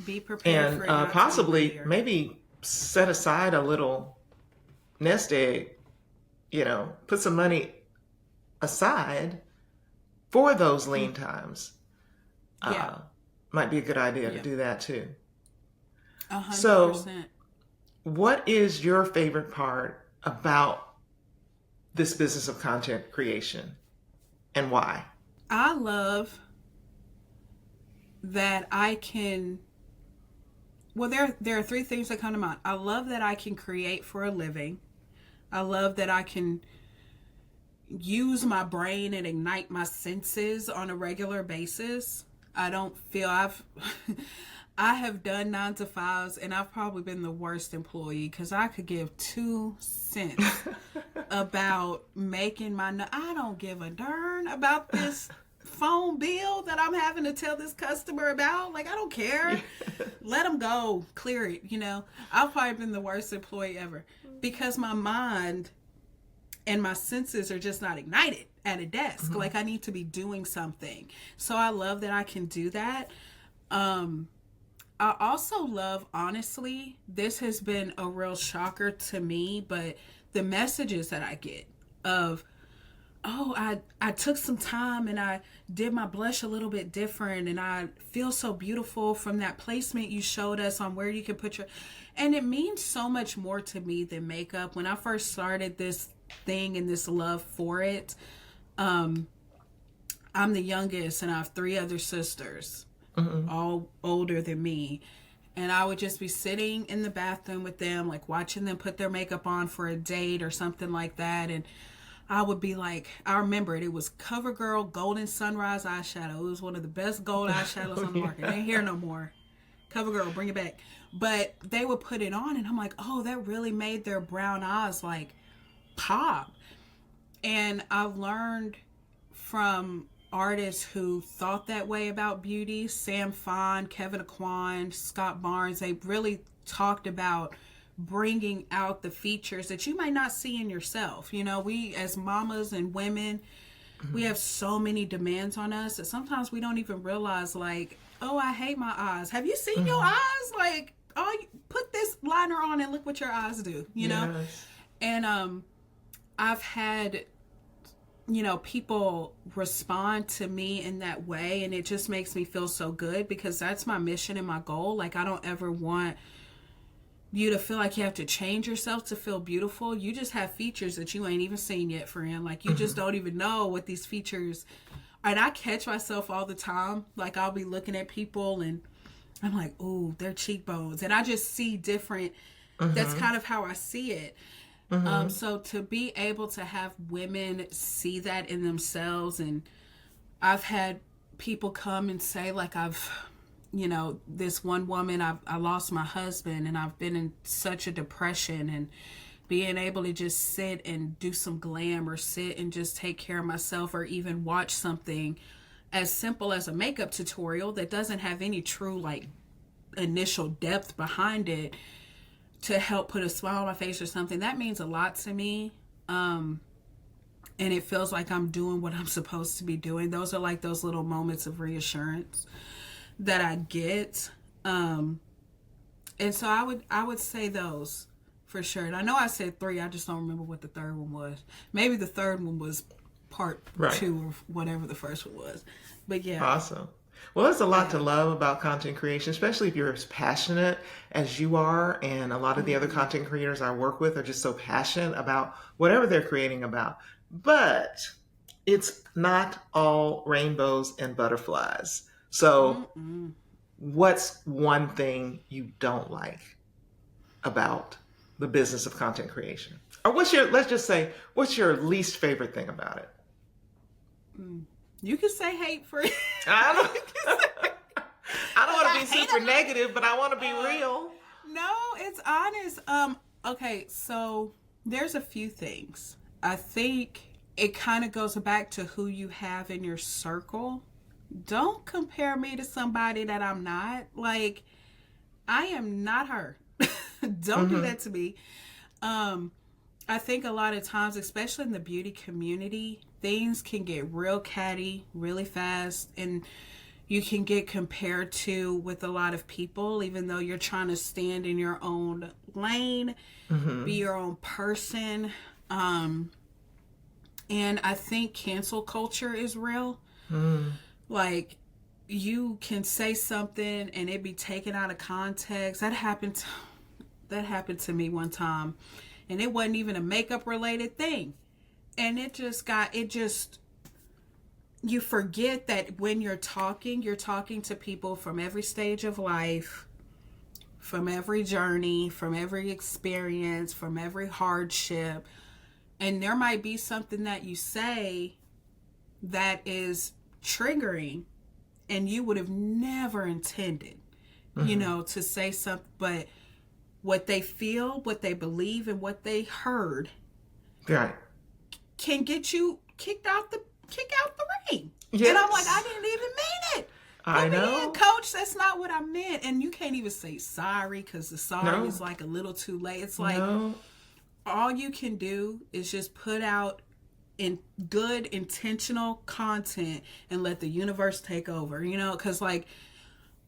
Be prepared And for it not to be possibly clear. maybe set aside a little nest egg, put some money aside for those lean times. Yeah. Might be a good idea to Yeah. do that too. 100%. So, what is your favorite part about this business of content creation, and why? I love that I can. Well, there are three things that come to mind. I love that I can create for a living. I love that I can use my brain and ignite my senses on a regular basis. I don't feel I have done 9 to 5s, and I've probably been the worst employee, because I could give 2 cents about making I don't give a darn about this phone bill that I'm having to tell this customer about. Like, I don't care. Let them go. Clear it, I've probably been the worst employee ever, because my mind and my senses are just not ignited at a desk. Like, I need to be doing something. So I love that I can do that. I also love, honestly, this has been a real shocker to me, but the messages that I get of, oh, I took some time and I did my blush a little bit different, and I feel so beautiful from that placement you showed us on where you can put your, and it means so much more to me than makeup. When I first started this thing and this love for it, I'm the youngest and I have three other sisters, all older than me. And I would just be sitting in the bathroom with them, like watching them put their makeup on for a date or something like that. And I would be like, I remember it. It was CoverGirl Golden Sunrise eyeshadow. It was one of the best gold eyeshadows on the market. It ain't here no more. CoverGirl, bring it back. But they would put it on, and I'm like, oh, that really made their brown eyes like pop. And I've learned from artists who thought that way about beauty, Sam Fon, Kevin Aquan, Scott Barnes. They really talked about bringing out the features that you might not see in yourself. You know, we as mamas and women, we have so many demands on us that sometimes we don't even realize, like, oh, I hate my eyes. Have you seen your eyes? Like, oh, put this liner on and look what your eyes do, you know? And I've had, you know, people respond to me in that way, and it just makes me feel so good, because that's my mission and my goal. Like, I don't ever want you to feel like you have to change yourself to feel beautiful. You just have features that you ain't even seen yet, friend. Like, you just don't even know what these features. And I catch myself all the time. Like, I'll be looking at people and I'm like, ooh, their cheekbones. And I just see different. That's kind of how I see it. So to be able to have women see that in themselves, and I've had people come and say, like, you know, this one woman, I lost my husband and I've been in such a depression, and being able to just sit and do some glam or sit and just take care of myself, or even watch something as simple as a makeup tutorial that doesn't have any true, like, initial depth behind it, to help put a smile on my face or something, that means a lot to me. And it feels like I'm doing what I'm supposed to be doing. Those are like those little moments of reassurance that I get. And so I would say those for sure. And I know I said 3, I just don't remember what the third one was. Maybe the third one was part 2 or whatever the first one was. But yeah. Awesome. Well, there's a lot to love about content creation, especially if you're as passionate as you are. And a lot of the other content creators I work with are just so passionate about whatever they're creating about. But it's not all rainbows and butterflies. So what's one thing you don't like about the business of content creation? Or let's just say, what's your least favorite thing about it? You can say hate free. I don't want to be super negative, but I want to be real. No, it's honest. Okay, so there's a few things. I think it kind of goes back to who you have in your circle. Don't compare me to somebody that I'm not. Like, I am not her. Don't do that to me. I think a lot of times, especially in the beauty community, things can get real catty really fast, and you can get compared to with a lot of people, even though you're trying to stand in your own lane, be your own person. And I think cancel culture is real. Like, you can say something and it be taken out of context. That happened to me one time. And it wasn't even a makeup related thing. And you forget that when you're talking to people from every stage of life, from every journey, from every experience, from every hardship. And there might be something that you say that is triggering, and you would have never intended, you know, to say something, but what they feel, what they believe, and what they heard can get you kicked out the ring. Yes. And I'm like, I didn't even mean it. I know. Coach, that's not what I meant. And you can't even say sorry, because the sorry is like a little too late. It's like all you can do is just put out in good intentional content and let the universe take over, you know, because like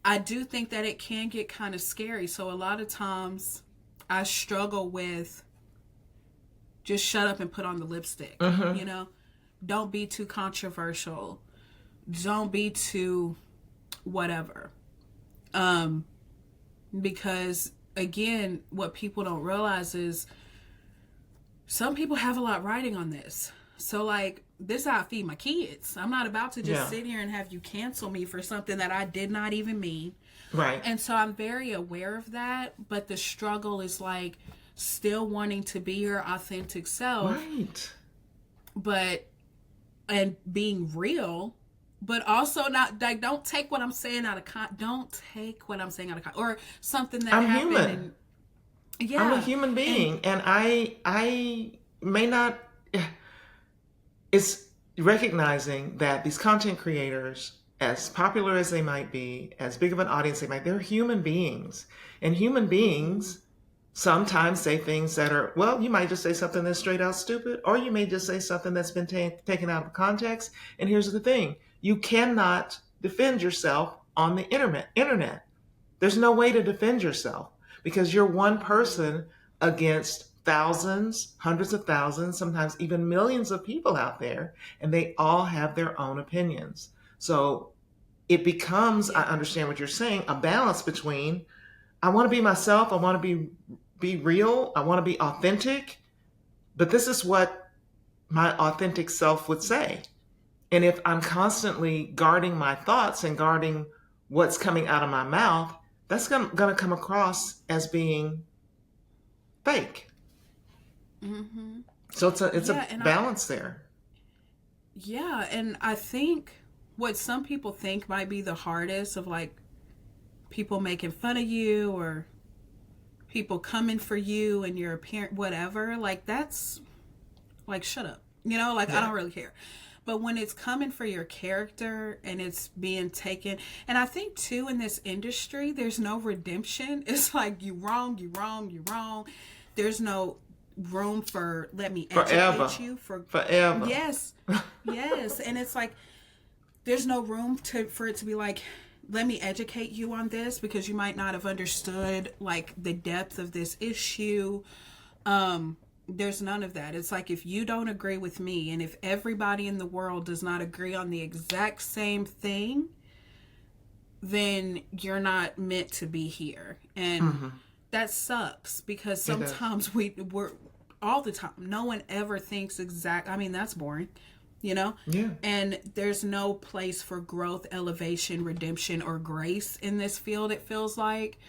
I do think that it can get kind of scary. So a lot of times I struggle with just shut up and put on the lipstick, you know, don't be too controversial. Don't be too whatever. Because again, what people don't realize is some people have a lot riding on this. So like, this is how I feed my kids. I'm not about to just sit here and have you cancel me for something that I did not even mean. Right. And so I'm very aware of that, but the struggle is like still wanting to be your authentic self. Right. But, and being real, but also not like, don't take what I'm saying out of don't take what I'm saying out of or something that I'm happened. human. Yeah. I'm a human being, and I may not. It's recognizing that these content creators, as popular as they might be, as big of an audience they might, they're human beings, and human beings sometimes say things that are, well, you might just say something that's straight out stupid, or you may just say something that's been taken out of context. And here's the thing: you cannot defend yourself on the internet. There's no way to defend yourself because you're one person against thousands, hundreds of thousands, sometimes even millions of people out there, and they all have their own opinions. So it becomes, I understand what you're saying, a balance between, I want to be myself, I want to be real, I want to be authentic, but this is what my authentic self would say. And if I'm constantly guarding my thoughts and guarding what's coming out of my mouth, that's going to come across as being fake. Mm-hmm. So it's a balance there. Yeah, and I think what some people think might be the hardest of like people making fun of you or people coming for you and your appearance, whatever, like that's like, shut up, you know, like I don't really care. But when it's coming for your character and it's being taken, and I think too in this industry, there's no redemption. It's like, you wrong. There's no room for, let me educate you forever. Yes. And it's like, there's no room for it to be like, let me educate you on this because you might not have understood like the depth of this issue. There's none of that. It's like, if you don't agree with me and if everybody in the world does not agree on the exact same thing, then you're not meant to be here. And that sucks because sometimes we're all the time, no one ever thinks I mean, that's boring, you know? Yeah. And there's no place for growth, elevation, redemption, or grace in this field, it feels like.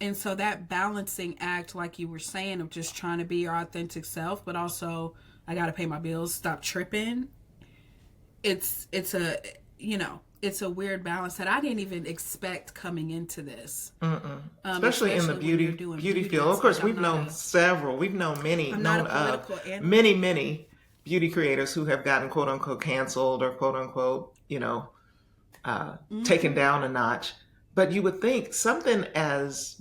And so that balancing act, like you were saying, of just trying to be your authentic self, but also I got to pay my bills, stop tripping. It's a, you know, it's a weird balance that I didn't even expect coming into this. Especially in the beauty field. Of course, we've known several. We've known many, many beauty creators who have gotten quote unquote canceled or quote unquote, you know, taken down a notch. But you would think something as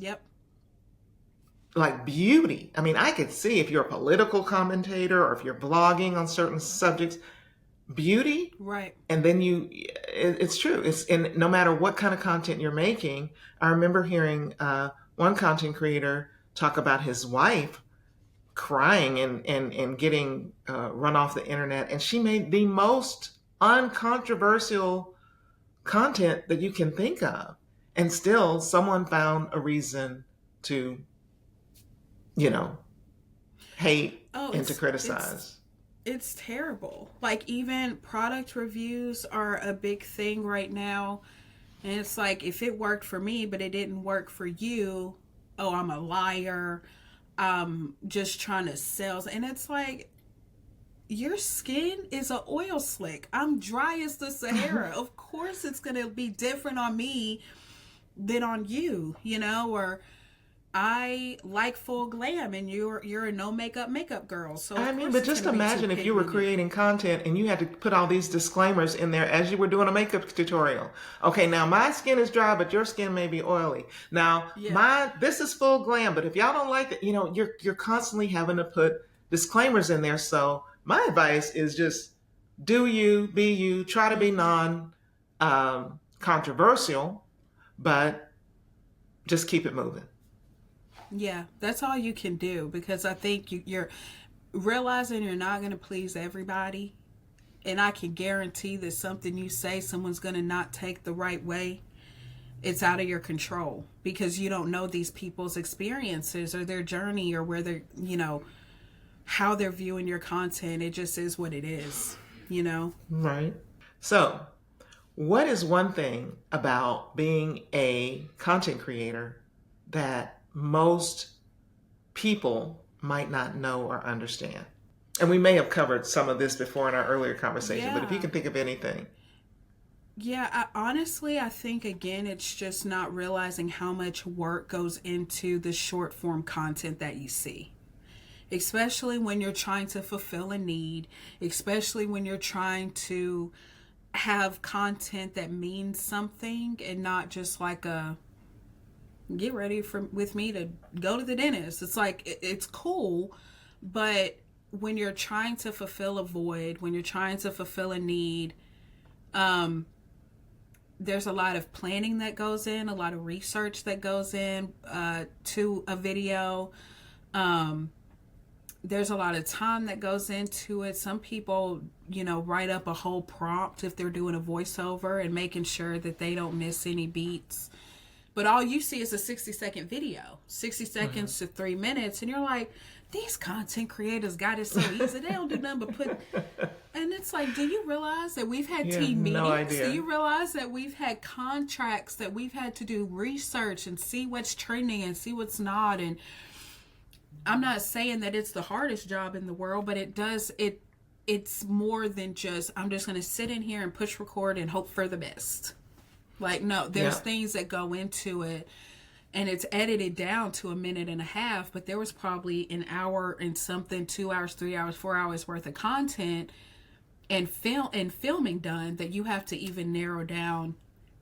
like beauty. I mean, I could see if you're a political commentator or if you're blogging on certain subjects, beauty. Right. And then it's true. And no matter what kind of content you're making, I remember hearing one content creator talk about his wife crying and getting run off the internet. And she made the most uncontroversial content that you can think of. And still someone found a reason to, you know, hate and to criticize. It's terrible. Like, even product reviews are a big thing right now. And it's like, if it worked for me, but it didn't work for you, oh, I'm a liar. I'm just trying to sell. And it's like, your skin is an oil slick. I'm dry as the Sahara. Of course it's going to be different on me than on you, you know, or I like full glam and you're a no makeup girl. So I mean, but just imagine if you were creating content and you had to put all these disclaimers in there as you were doing a makeup tutorial. Okay, now my skin is dry, but your skin may be oily. Now this is full glam, but if y'all don't like it, you know, you're constantly having to put disclaimers in there. So my advice is just do you, be you, try to be controversial, but just keep it moving. Yeah, that's all you can do, because I think you're realizing you're not going to please everybody, and I can guarantee that something you say someone's going to not take the right way, it's out of your control because you don't know these people's experiences or their journey or where they're, how they're viewing your content. It just is what it is. Right. So, what is one thing about being a content creator that most people might not know or understand? And we may have covered some of this before in our earlier conversation, but if you can think of anything. Yeah, I think, again, it's just not realizing how much work goes into the short form content that you see. Especially when you're trying to fulfill a need, especially when you're trying to have content that means something and not just like a get ready with me to go to the dentist. It's like, it's cool, but when you're trying to fulfill a void, when you're trying to fulfill a need, there's a lot of planning that goes in, a lot of research that goes in to a video. There's a lot of time that goes into it. Some people, write up a whole prompt if they're doing a voiceover and making sure that they don't miss any beats. But all you see is a 60-second video, 60 seconds to 3 minutes. And you're like, these content creators got it so easy. They don't do nothing but put... And it's like, do you realize that we've had team meetings? No idea. Do you realize that we've had contracts, that we've had to do research and see what's trending and see what's not? And I'm not saying that it's the hardest job in the world, but it's more than just, I'm just going to sit in here and push record and hope for the best. Like, no, there's things that go into it, and it's edited down to a minute and a half, but there was probably an hour and something, 2 hours, 3 hours, 4 hours worth of content and filming done that you have to even narrow down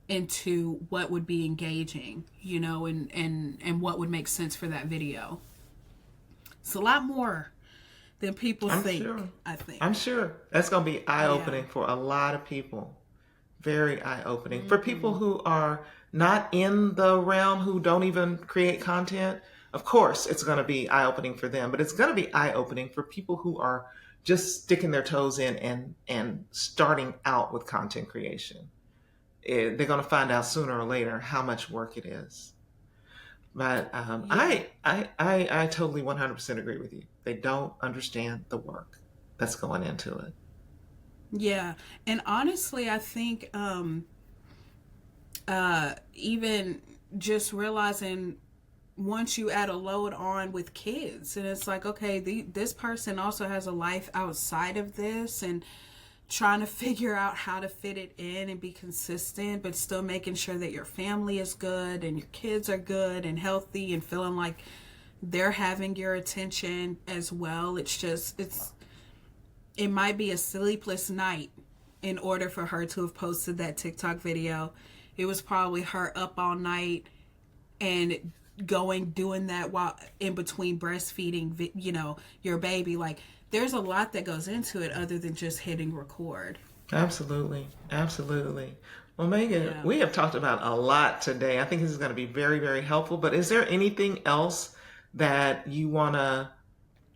into what would be engaging, and what would make sense for that video. It's a lot more than people think, sure. I think. I'm sure. That's going to be eye-opening for a lot of people. Very eye-opening. For people who are not in the realm, who don't even create content, of course it's going to be eye-opening for them. But it's going to be eye-opening for people who are just sticking their toes in and starting out with content creation. They're going to find out sooner or later how much work it is. But I totally 100% agree with you. They don't understand the work that's going into it. Yeah. And honestly, I think even just realizing once you add a load on with kids, and it's like, okay, this person also has a life outside of this, and trying to figure out how to fit it in and be consistent, but still making sure that your family is good and your kids are good and healthy and feeling like they're having your attention as well. It might be a sleepless night in order for her to have posted that TikTok video. It was probably her up all night and doing that while in between breastfeeding, your baby. Like, there's a lot that goes into it other than just hitting record. Absolutely. Absolutely. Well, Megan, we have talked about a lot today. I think this is going to be very, very helpful. But is there anything else that you want to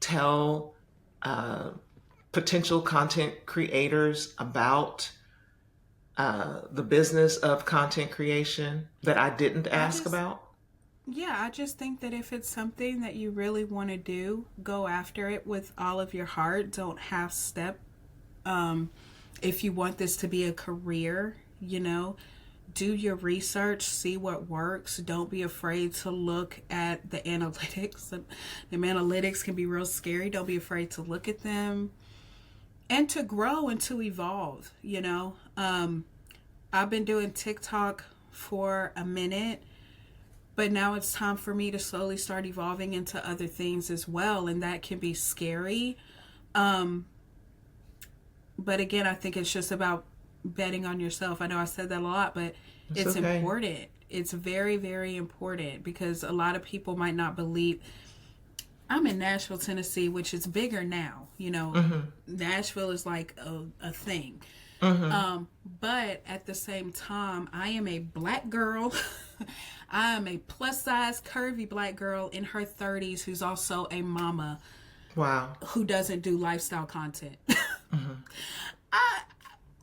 tell potential content creators about the business of content creation that I didn't ask about? Yeah, I just think that if it's something that you really want to do, go after it with all of your heart. Don't half step. If you want this to be a career, do your research, see what works. Don't be afraid to look at the analytics. The analytics can be real scary. Don't be afraid to look at them and to grow and to evolve. I've been doing TikTok for a minute, but now it's time for me to slowly start evolving into other things as well. And that can be scary. But again, I think it's just about betting on yourself. I know I said that a lot, but it's okay. Important. It's very, very important, because a lot of people might not believe. I'm in Nashville, Tennessee, which is bigger now. Nashville is like a thing. But at the same time, I am a black girl. I am a plus size, curvy black girl in her 30s who's also a mama. Wow. who doesn't do lifestyle content. Mm-hmm. I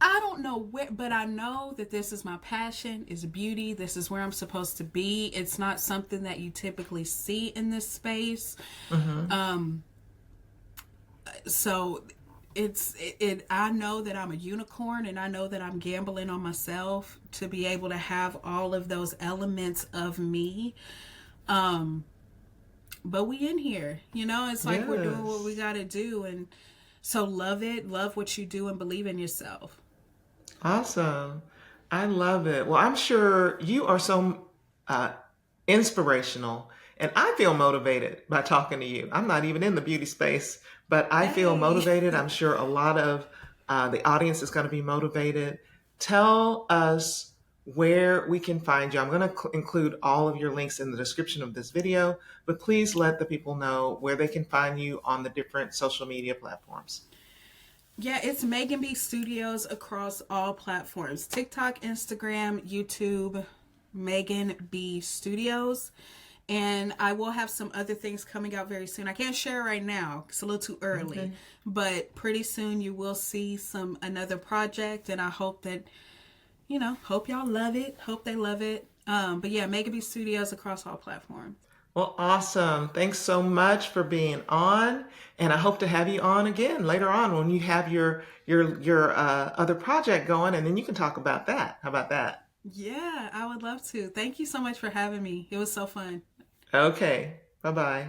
I don't know where, but I know that this is my passion, is beauty. This is where I'm supposed to be. It's not something that you typically see in this space. Mm-hmm. So it I know that I'm a unicorn, and I know that I'm gambling on myself to be able to have all of those elements of me. But we in here, it's like we're doing what we Yes. got to do. And so love it, love what you do, and believe in yourself. Awesome. I love it. Well, I'm sure you are so uh, inspirational, and I feel motivated by talking to you. I'm not even in the beauty space, but I feel Hey. motivated. I'm sure a lot of the audience is going to be motivated. Tell us where we can find you. I'm going to include all of your links in the description of this video, but please let the people know where they can find you on the different social media platforms. Yeah, it's Megan B Studios across all platforms: TikTok, Instagram, YouTube, Megan B Studios. And I will have some other things coming out very soon. I can't share right now. It's a little too early. Okay. But pretty soon you will see another project, and I hope that, hope y'all love it. Hope they love it. But yeah, Megan B Studios across all platforms. Well, awesome. Thanks so much for being on, and I hope to have you on again later on when you have your other project going, and then you can talk about that. How about that? Yeah, I would love to. Thank you so much for having me. It was so fun. Okay. Bye bye.